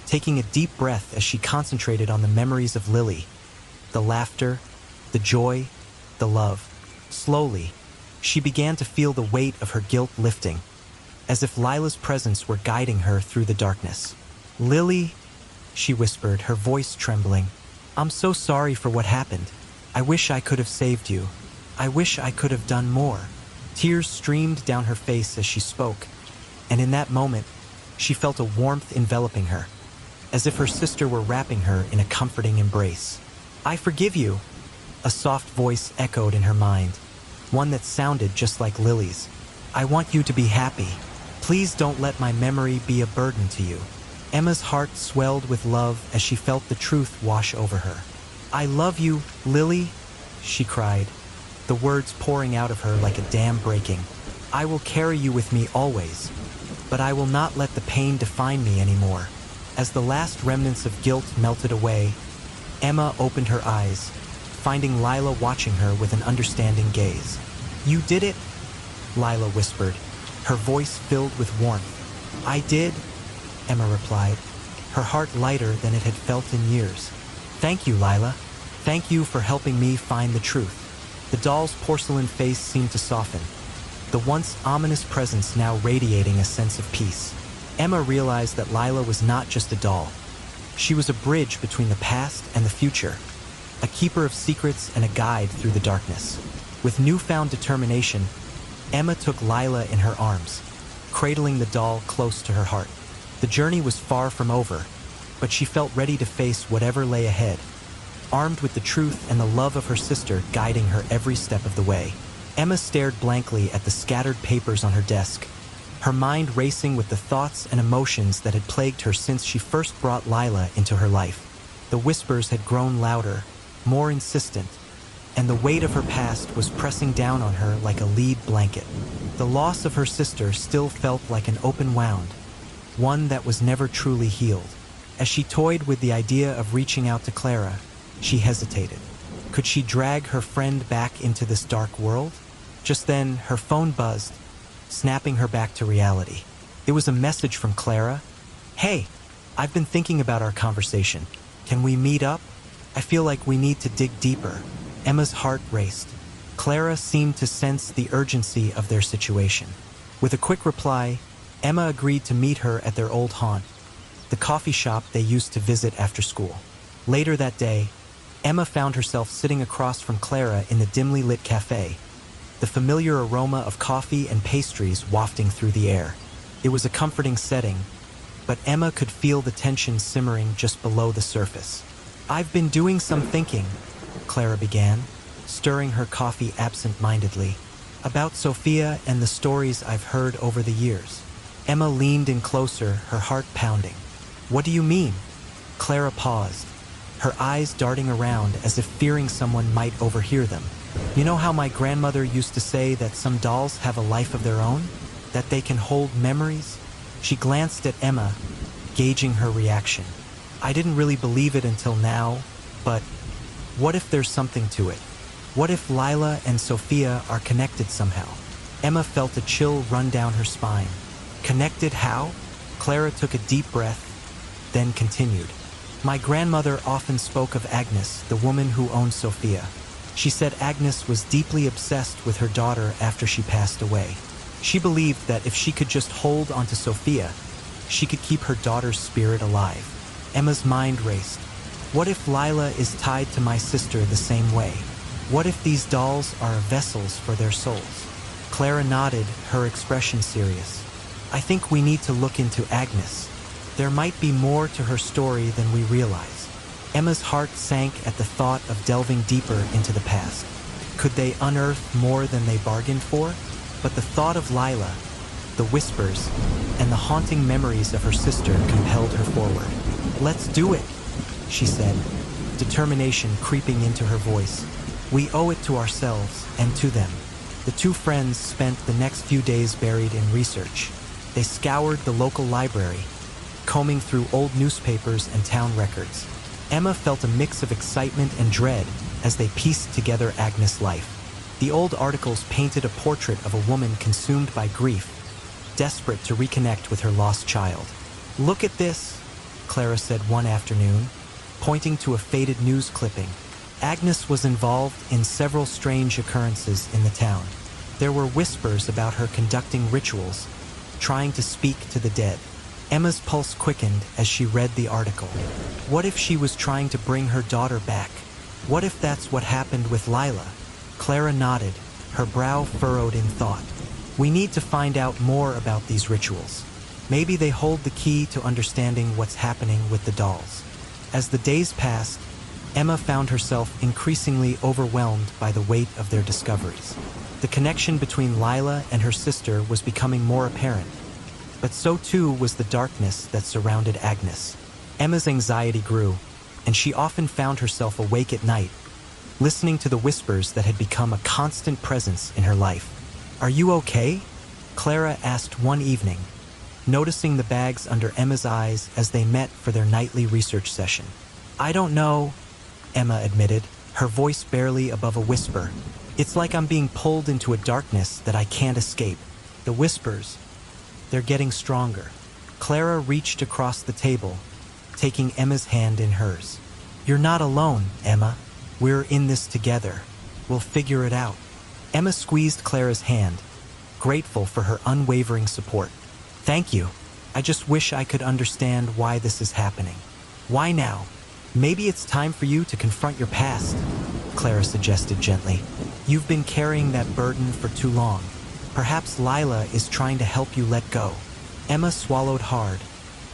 taking a deep breath as she concentrated on the memories of Lily, the laughter, the joy, the love. Slowly, she began to feel the weight of her guilt lifting, as if Lila's presence were guiding her through the darkness. "Lily," she whispered, her voice trembling, "I'm so sorry for what happened. I wish I could have saved you. I wish I could have done more." Tears streamed down her face as she spoke, and in that moment, she felt a warmth enveloping her, as if her sister were wrapping her in a comforting embrace. "I forgive you," a soft voice echoed in her mind, one that sounded just like Lily's. "I want you to be happy. Please don't let my memory be a burden to you." Emma's heart swelled with love as she felt the truth wash over her. "I love you, Lily," she cried, the words pouring out of her like a dam breaking. "I will carry you with me always, but I will not let the pain define me anymore." As the last remnants of guilt melted away, Emma opened her eyes, finding Lila watching her with an understanding gaze. "You did it," Lila whispered, her voice filled with warmth. "I did," Emma replied, her heart lighter than it had felt in years. "Thank you, Lila. Thank you for helping me find the truth." The doll's porcelain face seemed to soften, the once ominous presence now radiating a sense of peace. Emma realized that Lila was not just a doll. She was a bridge between the past and the future, a keeper of secrets and a guide through the darkness. With newfound determination, Emma took Lila in her arms, cradling the doll close to her heart. The journey was far from over, but she felt ready to face whatever lay ahead, armed with the truth and the love of her sister guiding her every step of the way. Emma stared blankly at the scattered papers on her desk, her mind racing with the thoughts and emotions that had plagued her since she first brought Lila into her life. The whispers had grown louder, more insistent, and the weight of her past was pressing down on her like a lead blanket. The loss of her sister still felt like an open wound, one that was never truly healed. As she toyed with the idea of reaching out to Clara, she hesitated. Could she drag her friend back into this dark world? Just then, her phone buzzed, snapping her back to reality. It was a message from Clara. "Hey, I've been thinking about our conversation. Can we meet up? I feel like we need to dig deeper." Emma's heart raced. Clara seemed to sense the urgency of their situation. With a quick reply, Emma agreed to meet her at their old haunt, the coffee shop they used to visit after school. Later that day, Emma found herself sitting across from Clara in the dimly lit cafe, the familiar aroma of coffee and pastries wafting through the air. It was a comforting setting, but Emma could feel the tension simmering just below the surface. "I've been doing some thinking," Clara began, stirring her coffee absent-mindedly, "about Sophia and the stories I've heard over the years." Emma leaned in closer, her heart pounding. "What do you mean?" Clara paused, her eyes darting around as if fearing someone might overhear them. "You know how my grandmother used to say that some dolls have a life of their own? That they can hold memories?" She glanced at Emma, gauging her reaction. I didn't really believe it until now, but what if there's something to it? What if Lila and Sophia are connected somehow? Emma felt a chill run down her spine. Connected how? Clara took a deep breath, then continued. My grandmother often spoke of Agnes, the woman who owned Sophia. She said Agnes was deeply obsessed with her daughter after she passed away. She believed that if she could just hold onto Sophia, she could keep her daughter's spirit alive. Emma's mind raced. What if Lila is tied to my sister the same way? What if these dolls are vessels for their souls? Clara nodded, her expression serious. I think we need to look into Agnes. There might be more to her story than we realize. Emma's heart sank at the thought of delving deeper into the past. Could they unearth more than they bargained for? But the thought of Lila, the whispers, and the haunting memories of her sister compelled her forward. Let's do it, she said, determination creeping into her voice. We owe it to ourselves and to them. The two friends spent the next few days buried in research. They scoured the local library, combing through old newspapers and town records. Emma felt a mix of excitement and dread as they pieced together Agnes' life. The old articles painted a portrait of a woman consumed by grief, desperate to reconnect with her lost child. Look at this, Clara said one afternoon, pointing to a faded news clipping. Agnes was involved in several strange occurrences in the town. There were whispers about her conducting rituals, trying to speak to the dead. Emma's pulse quickened as she read the article. What if she was trying to bring her daughter back? What if that's what happened with Lila? Clara nodded, her brow furrowed in thought. We need to find out more about these rituals. Maybe they hold the key to understanding what's happening with the dolls. As the days passed, Emma found herself increasingly overwhelmed by the weight of their discoveries. The connection between Lila and her sister was becoming more apparent, but so too was the darkness that surrounded Agnes. Emma's anxiety grew, and she often found herself awake at night, listening to the whispers that had become a constant presence in her life. Are you okay? Clara asked one evening, noticing the bags under Emma's eyes as they met for their nightly research session. I don't know, Emma admitted, her voice barely above a whisper. It's like I'm being pulled into a darkness that I can't escape. The whispers, they're getting stronger. Clara reached across the table, taking Emma's hand in hers. You're not alone, Emma. We're in this together. We'll figure it out. Emma squeezed Clara's hand, grateful for her unwavering support. Thank you. I just wish I could understand why this is happening. Why now? Maybe it's time for you to confront your past, Clara suggested gently. You've been carrying that burden for too long. Perhaps Lila is trying to help you let go. Emma swallowed hard,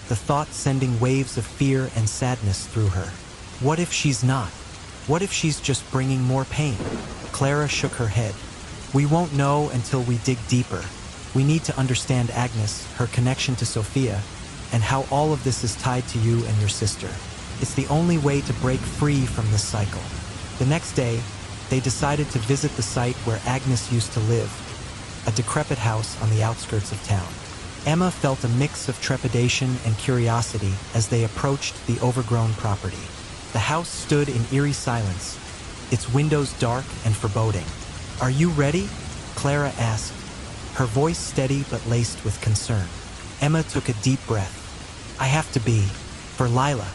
the thought sending waves of fear and sadness through her. What if she's not? What if she's just bringing more pain? Clara shook her head. We won't know until we dig deeper. We need to understand Agnes, her connection to Sophia, and how all of this is tied to you and your sister. It's the only way to break free from this cycle. The next day, they decided to visit the site where Agnes used to live, a decrepit house on the outskirts of town. Emma felt a mix of trepidation and curiosity as they approached the overgrown property. The house stood in eerie silence, its windows dark and foreboding. Are you ready? Clara asked, her voice steady but laced with concern. Emma took a deep breath. I have to be, for Lila,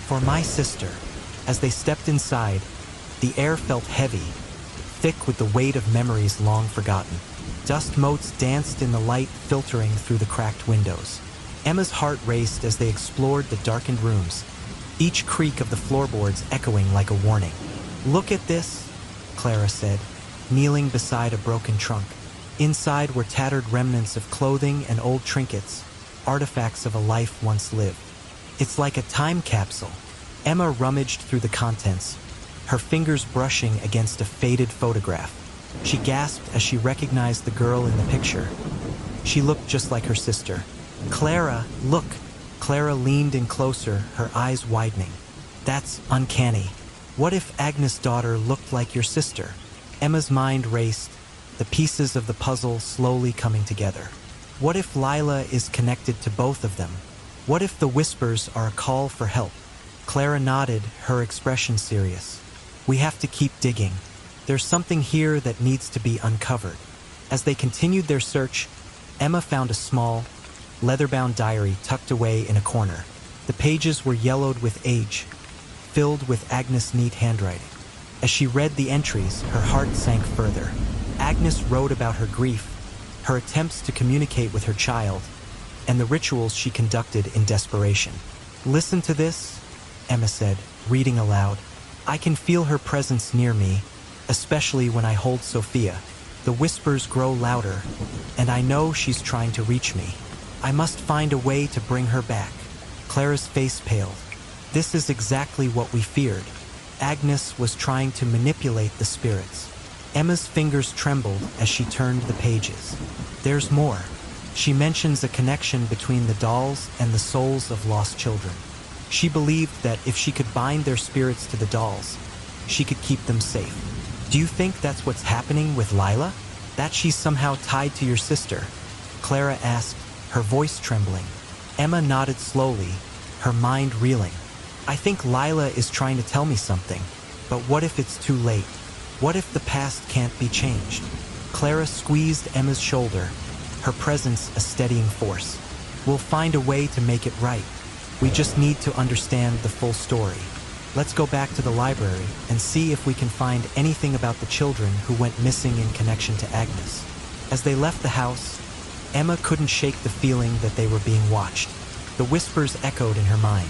for my sister. As they stepped inside, the air felt heavy, thick with the weight of memories long forgotten. Dust motes danced in the light filtering through the cracked windows. Emma's heart raced as they explored the darkened rooms, each creak of the floorboards echoing like a warning. Look at this, Clara said, kneeling beside a broken trunk. Inside were tattered remnants of clothing and old trinkets, artifacts of a life once lived. It's like a time capsule. Emma rummaged through the contents, her fingers brushing against a faded photograph. She gasped as she recognized the girl in the picture. She looked just like her sister. Clara, look! Clara leaned in closer, her eyes widening. That's uncanny. What if Agnes' daughter looked like your sister? Emma's mind raced, the pieces of the puzzle slowly coming together. What if Lila is connected to both of them? What if the whispers are a call for help? Clara nodded, her expression serious. We have to keep digging. There's something here that needs to be uncovered. As they continued their search, Emma found a small, leather-bound diary tucked away in a corner. The pages were yellowed with age, filled with Agnes' neat handwriting. As she read the entries, her heart sank further. Agnes wrote about her grief, her attempts to communicate with her child, and the rituals she conducted in desperation. Listen to this, Emma said, reading aloud. I can feel her presence near me, especially when I hold Sophia. The whispers grow louder, and I know she's trying to reach me. I must find a way to bring her back. Clara's face paled. This is exactly what we feared. Agnes was trying to manipulate the spirits. Emma's fingers trembled as she turned the pages. There's more. She mentions a connection between the dolls and the souls of lost children. She believed that if she could bind their spirits to the dolls, she could keep them safe. Do you think that's what's happening with Lila? That she's somehow tied to your sister? Clara asked, her voice trembling. Emma nodded slowly, her mind reeling. I think Lila is trying to tell me something, but what if it's too late? What if the past can't be changed? Clara squeezed Emma's shoulder, her presence a steadying force. We'll find a way to make it right. We just need to understand the full story. Let's go back to the library and see if we can find anything about the children who went missing in connection to Agnes. As they left the house, Emma couldn't shake the feeling that they were being watched. The whispers echoed in her mind,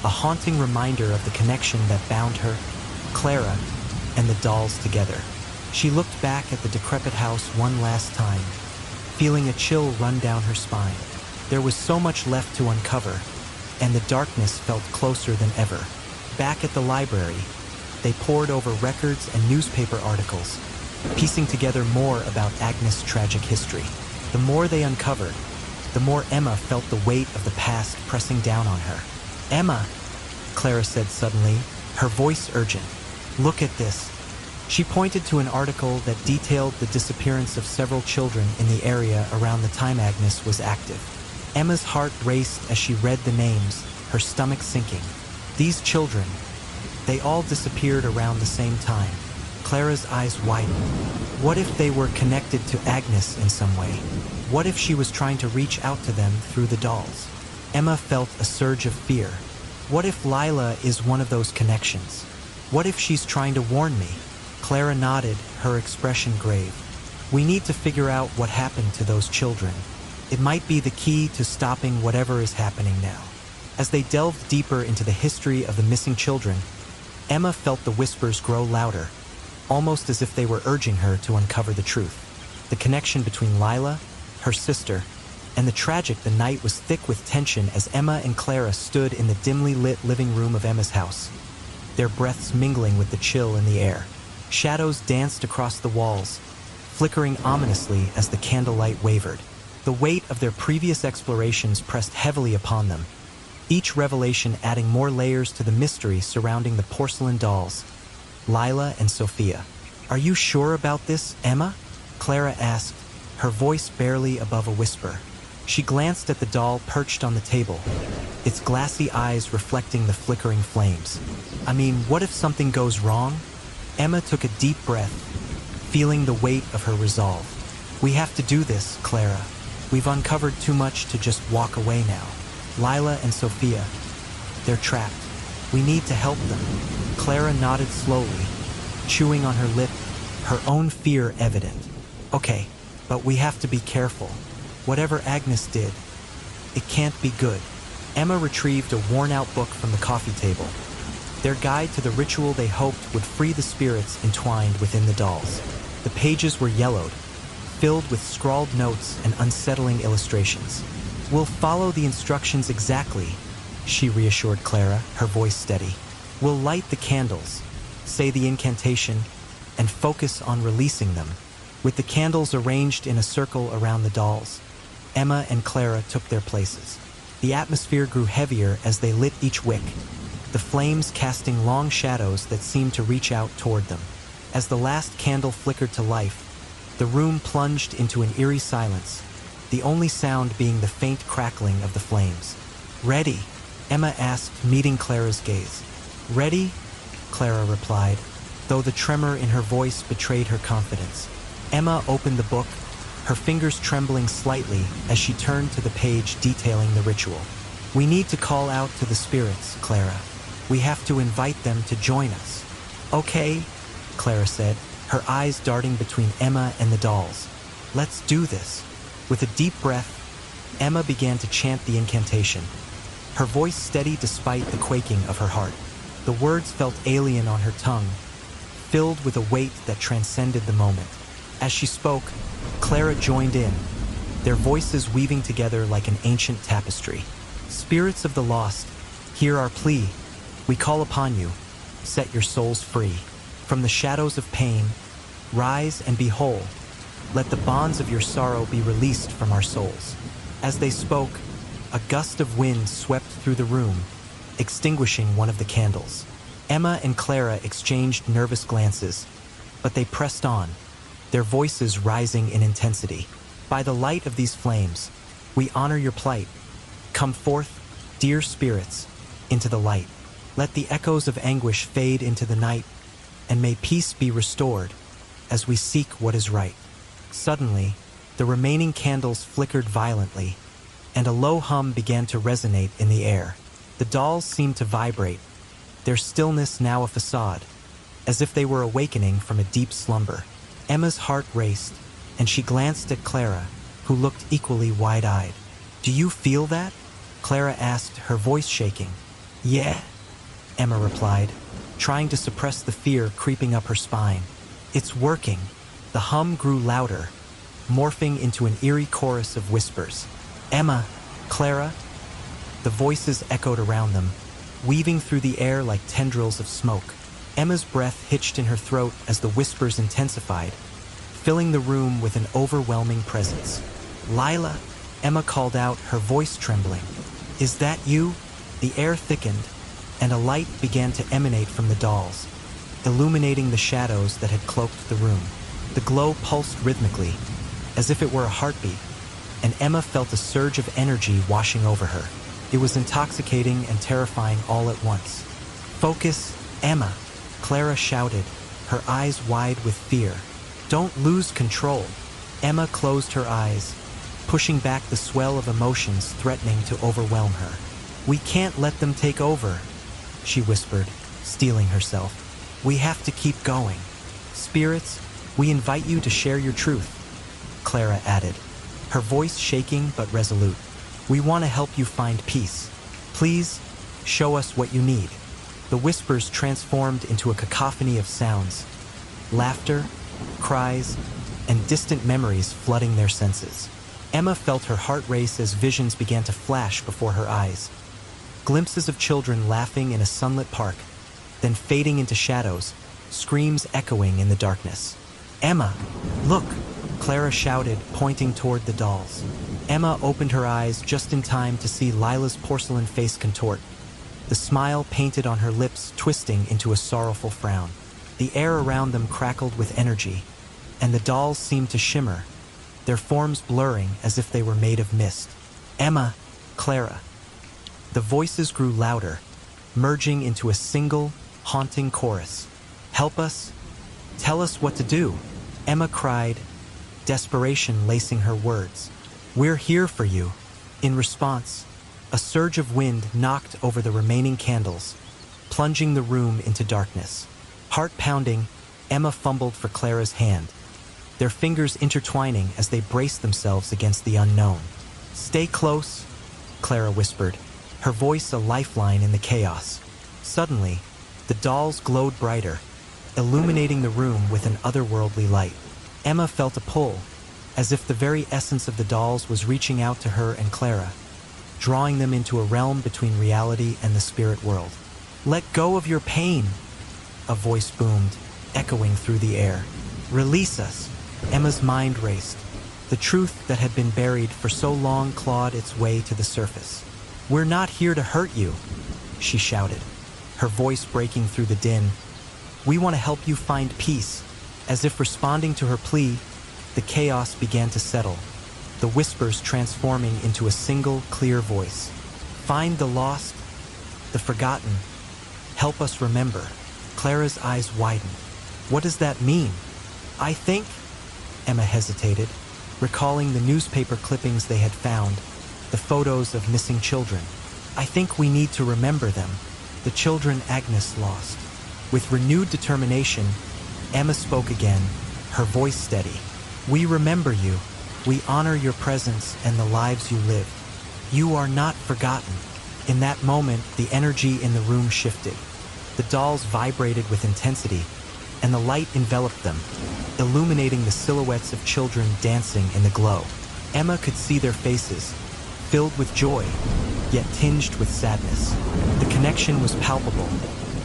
a haunting reminder of the connection that bound her, Clara, and the dolls together. She looked back at the decrepit house one last time, feeling a chill run down her spine. There was so much left to uncover, and the darkness felt closer than ever. Back at the library, they pored over records and newspaper articles, piecing together more about Agnes' tragic history. The more they uncovered, the more Emma felt the weight of the past pressing down on her. Emma, Clara said suddenly, her voice urgent. Look at this. She pointed to an article that detailed the disappearance of several children in the area around the time Agnes was active. Emma's heart raced as she read the names, her stomach sinking. These children, they all disappeared around the same time. Clara's eyes widened. What if they were connected to Agnes in some way? What if she was trying to reach out to them through the dolls? Emma felt a surge of fear. What if Lila is one of those connections? What if she's trying to warn me? Clara nodded, her expression grave. We need to figure out what happened to those children. It might be the key to stopping whatever is happening now. As they delved deeper into the history of the missing children, Emma felt the whispers grow louder, almost as if they were urging her to uncover the truth. The connection between Lila, her sister, and the tragic the night was thick with tension as Emma and Clara stood in the dimly lit living room of Emma's house, their breaths mingling with the chill in the air. Shadows danced across the walls, flickering ominously as the candlelight wavered. The weight of their previous explorations pressed heavily upon them, each revelation adding more layers to the mystery surrounding the porcelain dolls, Lila and Sophia. Are you sure about this, Emma? Clara asked, her voice barely above a whisper. She glanced at the doll perched on the table, its glassy eyes reflecting the flickering flames. I mean, what if something goes wrong? Emma took a deep breath, feeling the weight of her resolve. We have to do this, Clara. We've uncovered too much to just walk away now. Lila and Sophia, they're trapped. We need to help them. Clara nodded slowly, chewing on her lip, her own fear evident. Okay, but we have to be careful. Whatever Agnes did, it can't be good. Emma retrieved a worn-out book from the coffee table, their guide to the ritual they hoped would free the spirits entwined within the dolls. The pages were yellowed, filled with scrawled notes and unsettling illustrations. We'll follow the instructions exactly, she reassured Clara, her voice steady. We'll light the candles, say the incantation, and focus on releasing them. With the candles arranged in a circle around the dolls, Emma and Clara took their places. The atmosphere grew heavier as they lit each wick, the flames casting long shadows that seemed to reach out toward them. As the last candle flickered to life, the room plunged into an eerie silence, the only sound being the faint crackling of the flames. Ready? Emma asked, meeting Clara's gaze. Ready? Clara replied, though the tremor in her voice betrayed her confidence. Emma opened the book, her fingers trembling slightly as she turned to the page detailing the ritual. We need to call out to the spirits, Clara. We have to invite them to join us. Okay, Clara said, her eyes darting between Emma and the dolls. Let's do this. With a deep breath, Emma began to chant the incantation, her voice steady despite the quaking of her heart. The words felt alien on her tongue, filled with a weight that transcended the moment. As she spoke, Clara joined in, their voices weaving together like an ancient tapestry. Spirits of the lost, hear our plea. We call upon you. Set your souls free. From the shadows of pain, rise and be whole. Let the bonds of your sorrow be released from our souls. As they spoke, a gust of wind swept through the room, extinguishing one of the candles. Emma and Clara exchanged nervous glances, but they pressed on, their voices rising in intensity. By the light of these flames, we honor your plight. Come forth, dear spirits, into the light. Let the echoes of anguish fade into the night, and may peace be restored as we seek what is right. Suddenly, the remaining candles flickered violently, and a low hum began to resonate in the air. The dolls seemed to vibrate, their stillness now a facade, as if they were awakening from a deep slumber. Emma's heart raced, and she glanced at Clara, who looked equally wide-eyed. Do you feel that? Clara asked, her voice shaking. Yeah, Emma replied, trying to suppress the fear creeping up her spine. It's working. The hum grew louder, morphing into an eerie chorus of whispers. Emma, Clara. The voices echoed around them, weaving through the air like tendrils of smoke. Emma's breath hitched in her throat as the whispers intensified, filling the room with an overwhelming presence. Lila, Emma called out, her voice trembling. Is that you? The air thickened, and a light began to emanate from the dolls, illuminating the shadows that had cloaked the room. The glow pulsed rhythmically, as if it were a heartbeat, and Emma felt a surge of energy washing over her. It was intoxicating and terrifying all at once. Focus, Emma, Clara shouted, her eyes wide with fear. Don't lose control. Emma closed her eyes, pushing back the swell of emotions threatening to overwhelm her. We can't let them take over, she whispered, steeling herself. We have to keep going. Spirits, we invite you to share your truth, Clara added, her voice shaking but resolute. We want to help you find peace. Please, show us what you need. The whispers transformed into a cacophony of sounds, laughter, cries, and distant memories flooding their senses. Emma felt her heart race as visions began to flash before her eyes. Glimpses of children laughing in a sunlit park, then fading into shadows, screams echoing in the darkness. Emma, look, Clara shouted, pointing toward the dolls. Emma opened her eyes just in time to see Lila's porcelain face contort, the smile painted on her lips twisting into a sorrowful frown. The air around them crackled with energy, and the dolls seemed to shimmer, their forms blurring as if they were made of mist. Emma, Clara. The voices grew louder, merging into a single, haunting chorus. Help us. Tell us what to do, Emma cried, desperation lacing her words. We're here for you. In response, a surge of wind knocked over the remaining candles, plunging the room into darkness. Heart pounding, Emma fumbled for Clara's hand, their fingers intertwining as they braced themselves against the unknown. Stay close, Clara whispered, her voice a lifeline in the chaos. Suddenly, the dolls glowed brighter, illuminating the room with an otherworldly light. Emma felt a pull, as if the very essence of the dolls was reaching out to her and Clara, drawing them into a realm between reality and the spirit world. Let go of your pain, a voice boomed, echoing through the air. Release us. Emma's mind raced. The truth that had been buried for so long clawed its way to the surface. We're not here to hurt you, she shouted, her voice breaking through the din. We want to help you find peace. As if responding to her plea, the chaos began to settle, the whispers transforming into a single, clear voice. Find the lost, the forgotten. Help us remember. Clara's eyes widened. What does that mean? I think, Emma hesitated, recalling the newspaper clippings they had found, the photos of missing children. I think we need to remember them, the children Agnes lost. With renewed determination, Emma spoke again, her voice steady. We remember you. We honor your presence and the lives you lived. You are not forgotten. In that moment, the energy in the room shifted. The dolls vibrated with intensity, and the light enveloped them, illuminating the silhouettes of children dancing in the glow. Emma could see their faces, filled with joy, yet tinged with sadness. The connection was palpable,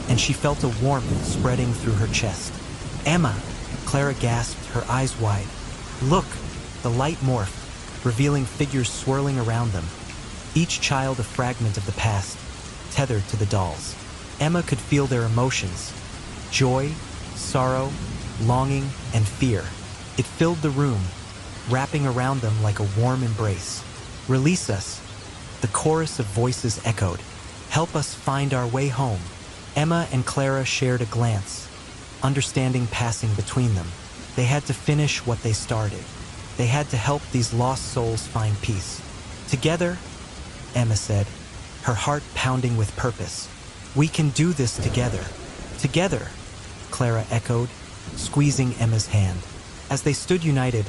and she felt a warmth spreading through her chest. Emma, Clara gasped, her eyes wide. Look, the light morphed, revealing figures swirling around them, each child a fragment of the past, tethered to the dolls. Emma could feel their emotions, joy, sorrow, longing, and fear. It filled the room, wrapping around them like a warm embrace. Release us, the chorus of voices echoed. Help us find our way home. Emma and Clara shared a glance, understanding passing between them. They had to finish what they started. They had to help these lost souls find peace. Together, Emma said, her heart pounding with purpose. We can do this together. Together, Clara echoed, squeezing Emma's hand. As they stood united,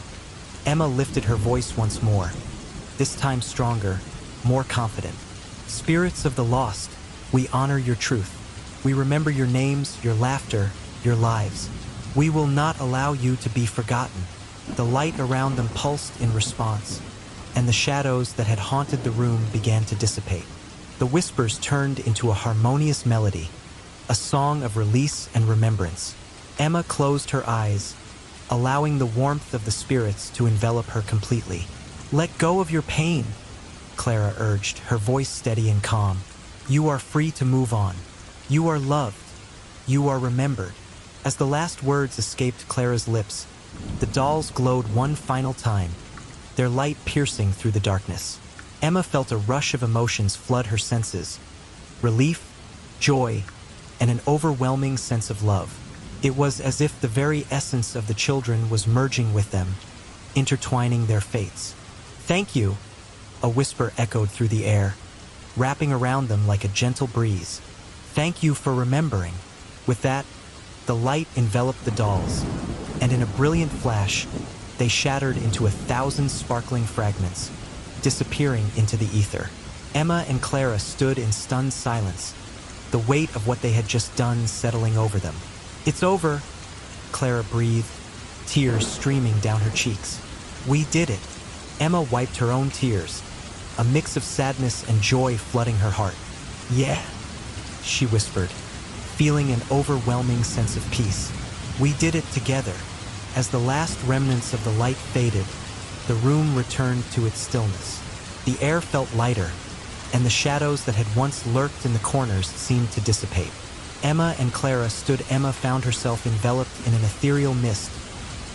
Emma lifted her voice once more, this time stronger, more confident. Spirits of the lost, we honor your truth. We remember your names, your laughter, your lives. We will not allow you to be forgotten. The light around them pulsed in response, and the shadows that had haunted the room began to dissipate. The whispers turned into a harmonious melody, a song of release and remembrance. Emma closed her eyes, allowing the warmth of the spirits to envelop her completely. Let go of your pain, Clara urged, her voice steady and calm. You are free to move on. You are loved. You are remembered. As the last words escaped Clara's lips, the dolls glowed one final time, their light piercing through the darkness. Emma felt a rush of emotions flood her senses. Relief, joy, and an overwhelming sense of love. It was as if the very essence of the children was merging with them, intertwining their fates. Thank you, a whisper echoed through the air, wrapping around them like a gentle breeze. Thank you for remembering. With that, the light enveloped the dolls, and in a brilliant flash, they shattered into 1,000 sparkling fragments, disappearing into the ether. Emma and Clara stood in stunned silence, the weight of what they had just done settling over them. It's over, Clara breathed, tears streaming down her cheeks. We did it. Emma wiped her own tears, a mix of sadness and joy flooding her heart. Yeah, she whispered, feeling an overwhelming sense of peace. We did it together. As the last remnants of the light faded, the room returned to its stillness. The air felt lighter, and the shadows that had once lurked in the corners seemed to dissipate. Emma and Clara stood. Emma found herself enveloped in an ethereal mist,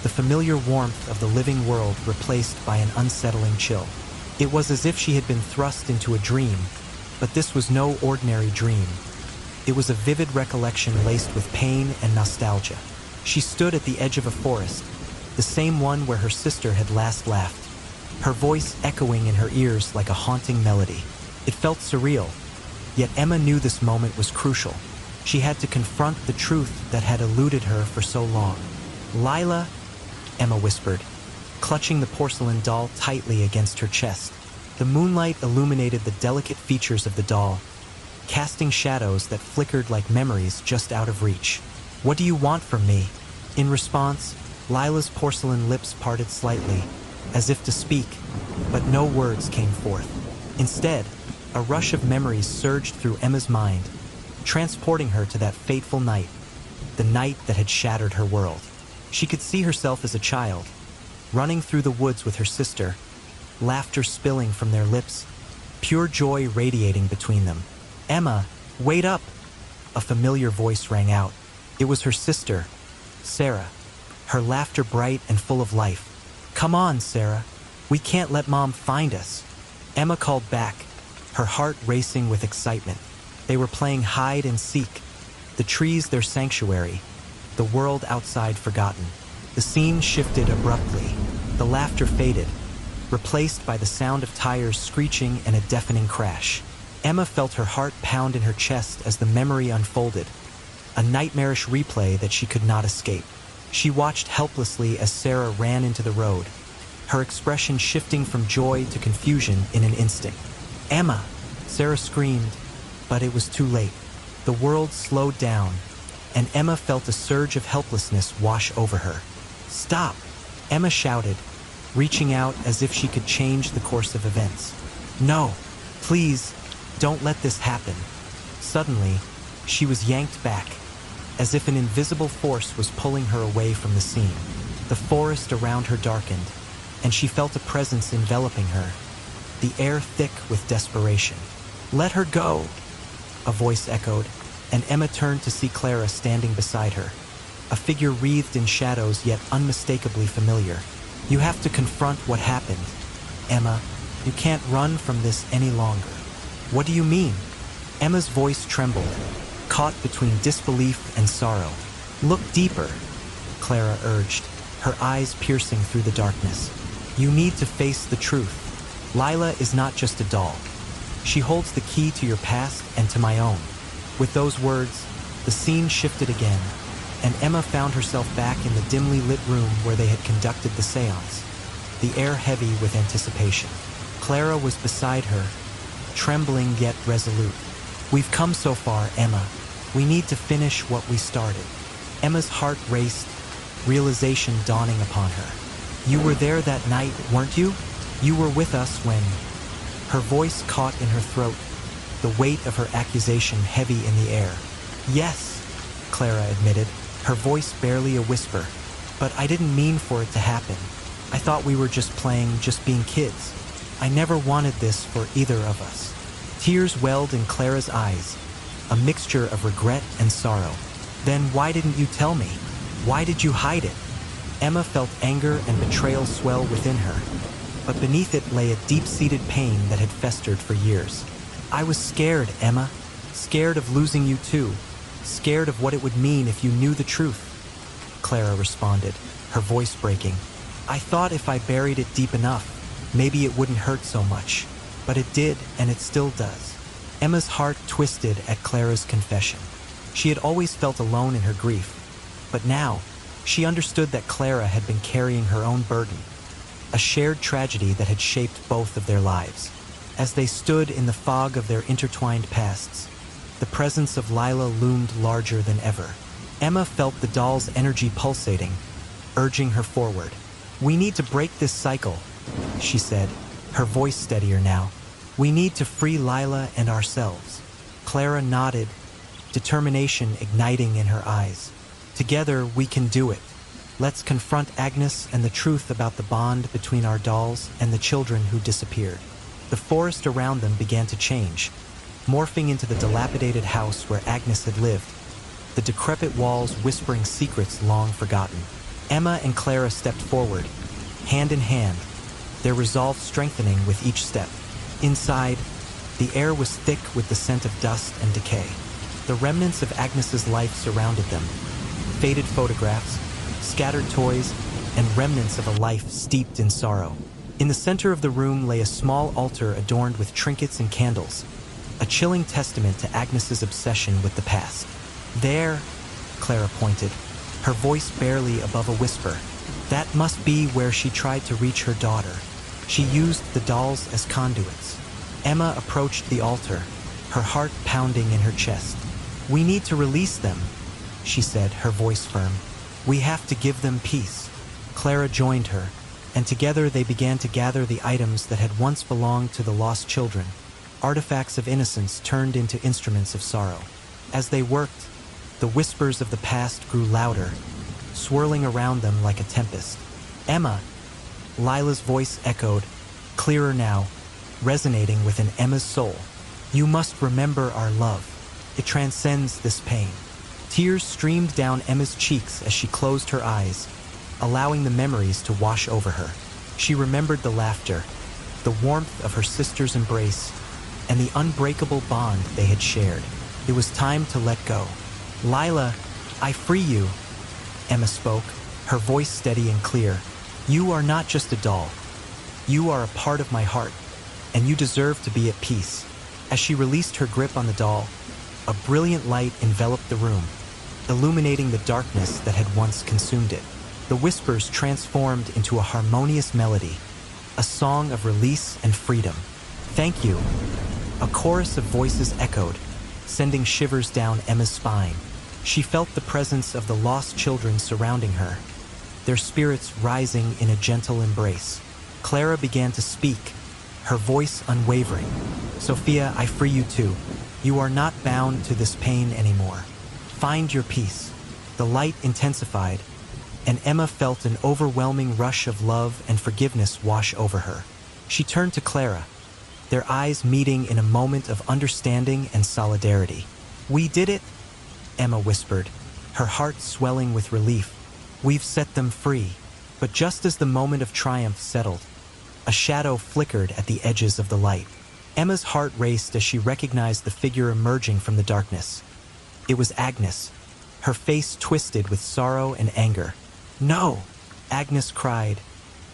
the familiar warmth of the living world replaced by an unsettling chill. It was as if she had been thrust into a dream, but this was no ordinary dream. It was a vivid recollection laced with pain and nostalgia. She stood at the edge of a forest, the same one where her sister had last laughed, her voice echoing in her ears like a haunting melody. It felt surreal, yet Emma knew this moment was crucial. She had to confront the truth that had eluded her for so long. Lila, Emma whispered, clutching the porcelain doll tightly against her chest. The moonlight illuminated the delicate features of the doll, casting shadows that flickered like memories just out of reach. What do you want from me? In response, Lila's porcelain lips parted slightly, as if to speak, but no words came forth. Instead, a rush of memories surged through Emma's mind, transporting her to that fateful night, the night that had shattered her world. She could see herself as a child, running through the woods with her sister, laughter spilling from their lips, pure joy radiating between them. Emma, wait up! A familiar voice rang out. It was her sister, Sarah, her laughter bright and full of life. Come on, Sarah. We can't let Mom find us. Emma called back, her heart racing with excitement. They were playing hide and seek, the trees their sanctuary, the world outside forgotten. The scene shifted abruptly. The laughter faded, replaced by the sound of tires screeching and a deafening crash. Emma felt her heart pound in her chest as the memory unfolded, a nightmarish replay that she could not escape. She watched helplessly as Sarah ran into the road, her expression shifting from joy to confusion in an instant. "Emma!" Sarah screamed, but it was too late. The world slowed down, and Emma felt a surge of helplessness wash over her. "Stop!" Emma shouted, reaching out as if she could change the course of events. "No, please, don't let this happen." Suddenly, she was yanked back, as if an invisible force was pulling her away from the scene. The forest around her darkened, and she felt a presence enveloping her, the air thick with desperation. "Let her go!" a voice echoed, and Emma turned to see Clara standing beside her, a figure wreathed in shadows yet unmistakably familiar. "You have to confront what happened, Emma. You can't run from this any longer." "What do you mean?" Emma's voice trembled, caught between disbelief and sorrow. "Look deeper," Clara urged, her eyes piercing through the darkness. "You need to face the truth. Lila is not just a doll. She holds the key to your past and to my own." With those words, the scene shifted again, and Emma found herself back in the dimly lit room where they had conducted the seance, the air heavy with anticipation. Clara was beside her, trembling yet resolute. "We've come so far, Emma. We need to finish what we started." Emma's heart raced, realization dawning upon her. "You were there that night, weren't you? You were with us when—" Her voice caught in her throat, the weight of her accusation heavy in the air. "Yes," Clara admitted, her voice barely a whisper. "But I didn't mean for it to happen. I thought we were just playing, just being kids. I never wanted this for either of us." Tears welled in Clara's eyes, a mixture of regret and sorrow. "Then why didn't you tell me? Why did you hide it?" Emma felt anger and betrayal swell within her, but beneath it lay a deep-seated pain that had festered for years. "I was scared, Emma. Scared of losing you too. Scared of what it would mean if you knew the truth," Clara responded, her voice breaking. "I thought if I buried it deep enough, maybe it wouldn't hurt so much. But it did, and it still does." Emma's heart twisted at Clara's confession. She had always felt alone in her grief, but now she understood that Clara had been carrying her own burden, a shared tragedy that had shaped both of their lives. As they stood in the fog of their intertwined pasts, the presence of Lila loomed larger than ever. Emma felt the doll's energy pulsating, urging her forward. "We need to break this cycle," she said, her voice steadier now. "We need to free Lila and ourselves." Clara nodded, determination igniting in her eyes. "Together we can do it. Let's confront Agnes and the truth about the bond between our dolls and the children who disappeared." The forest around them began to change, morphing into the dilapidated house where Agnes had lived, the decrepit walls whispering secrets long forgotten. Emma and Clara stepped forward, hand in hand, their resolve strengthening with each step. Inside, the air was thick with the scent of dust and decay. The remnants of Agnes's life surrounded them, faded photographs, scattered toys, and remnants of a life steeped in sorrow. In the center of the room lay a small altar adorned with trinkets and candles, a chilling testament to Agnes's obsession with the past. "There," Clara pointed, her voice barely above a whisper. "That must be where she tried to reach her daughter. She used the dolls as conduits." Emma approached the altar, her heart pounding in her chest. "We need to release them," she said, her voice firm. "We have to give them peace." Clara joined her, and together they began to gather the items that had once belonged to the lost children, artifacts of innocence turned into instruments of sorrow. As they worked, the whispers of the past grew louder, swirling around them like a tempest. "Emma!" Lila's voice echoed, clearer now, resonating within Emma's soul. "You must remember our love. It transcends this pain." Tears streamed down Emma's cheeks as she closed her eyes, allowing the memories to wash over her. She remembered the laughter, the warmth of her sister's embrace, and the unbreakable bond they had shared. It was time to let go. "Lila, I free you," Emma spoke, her voice steady and clear. "You are not just a doll. You are a part of my heart, and you deserve to be at peace." As she released her grip on the doll, a brilliant light enveloped the room, illuminating the darkness that had once consumed it. The whispers transformed into a harmonious melody, a song of release and freedom. "Thank you." A chorus of voices echoed, sending shivers down Emma's spine. She felt the presence of the lost children surrounding her, their spirits rising in a gentle embrace. Clara began to speak, her voice unwavering. "Sophia, I free you too. You are not bound to this pain anymore. Find your peace." The light intensified, and Emma felt an overwhelming rush of love and forgiveness wash over her. She turned to Clara, their eyes meeting in a moment of understanding and solidarity. "We did it," Emma whispered, her heart swelling with relief. "We've set them free." But just as the moment of triumph settled, a shadow flickered at the edges of the light. Emma's heart raced as she recognized the figure emerging from the darkness. It was Agnes, her face twisted with sorrow and anger. "No!" Agnes cried,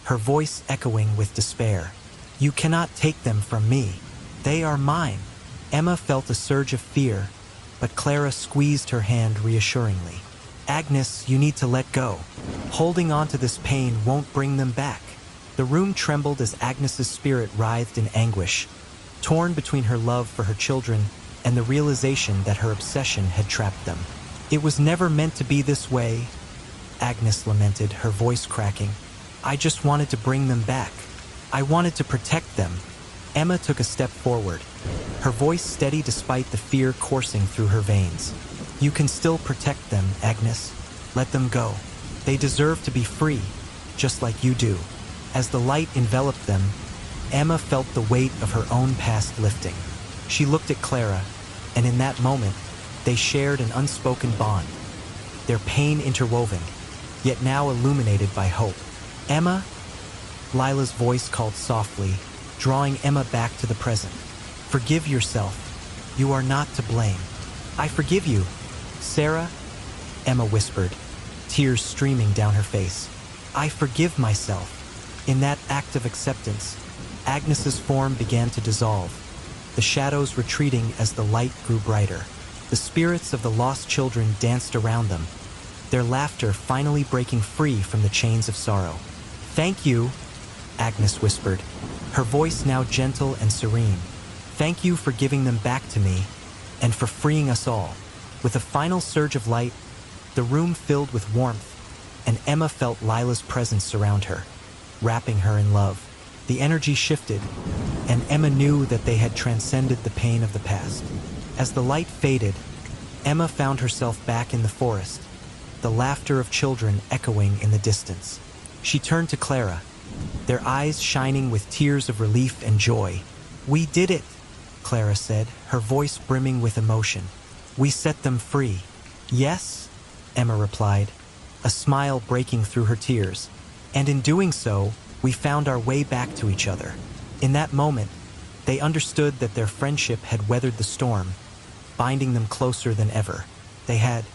her voice echoing with despair. "You cannot take them from me. They are mine." Emma felt a surge of fear, but Clara squeezed her hand reassuringly. "Agnes, you need to let go. Holding on to this pain won't bring them back." The room trembled as Agnes's spirit writhed in anguish, torn between her love for her children and the realization that her obsession had trapped them. "It was never meant to be this way," Agnes lamented, her voice cracking. "I just wanted to bring them back. I wanted to protect them." Emma took a step forward, her voice steady despite the fear coursing through her veins. "You can still protect them, Agnes. Let them go. They deserve to be free, just like you do." As the light enveloped them, Emma felt the weight of her own past lifting. She looked at Clara, and in that moment, they shared an unspoken bond, their pain interwoven, yet now illuminated by hope. "Emma?" Lila's voice called softly, drawing Emma back to the present. "Forgive yourself. You are not to blame." "I forgive you, Sarah," Emma whispered, tears streaming down her face. "I forgive myself." In that act of acceptance, Agnes's form began to dissolve, the shadows retreating as the light grew brighter. The spirits of the lost children danced around them, their laughter finally breaking free from the chains of sorrow. "Thank you," Agnes whispered, her voice now gentle and serene. "Thank you for giving them back to me, and for freeing us all." With a final surge of light, the room filled with warmth, and Emma felt Lila's presence surround her, wrapping her in love. The energy shifted, and Emma knew that they had transcended the pain of the past. As the light faded, Emma found herself back in the forest, the laughter of children echoing in the distance. She turned to Clara, their eyes shining with tears of relief and joy. "We did it," Clara said, her voice brimming with emotion. "We set them free." "Yes," Emma replied, a smile breaking through her tears. "And in doing so, we found our way back to each other." In that moment, they understood that their friendship had weathered the storm, binding them closer than ever. They had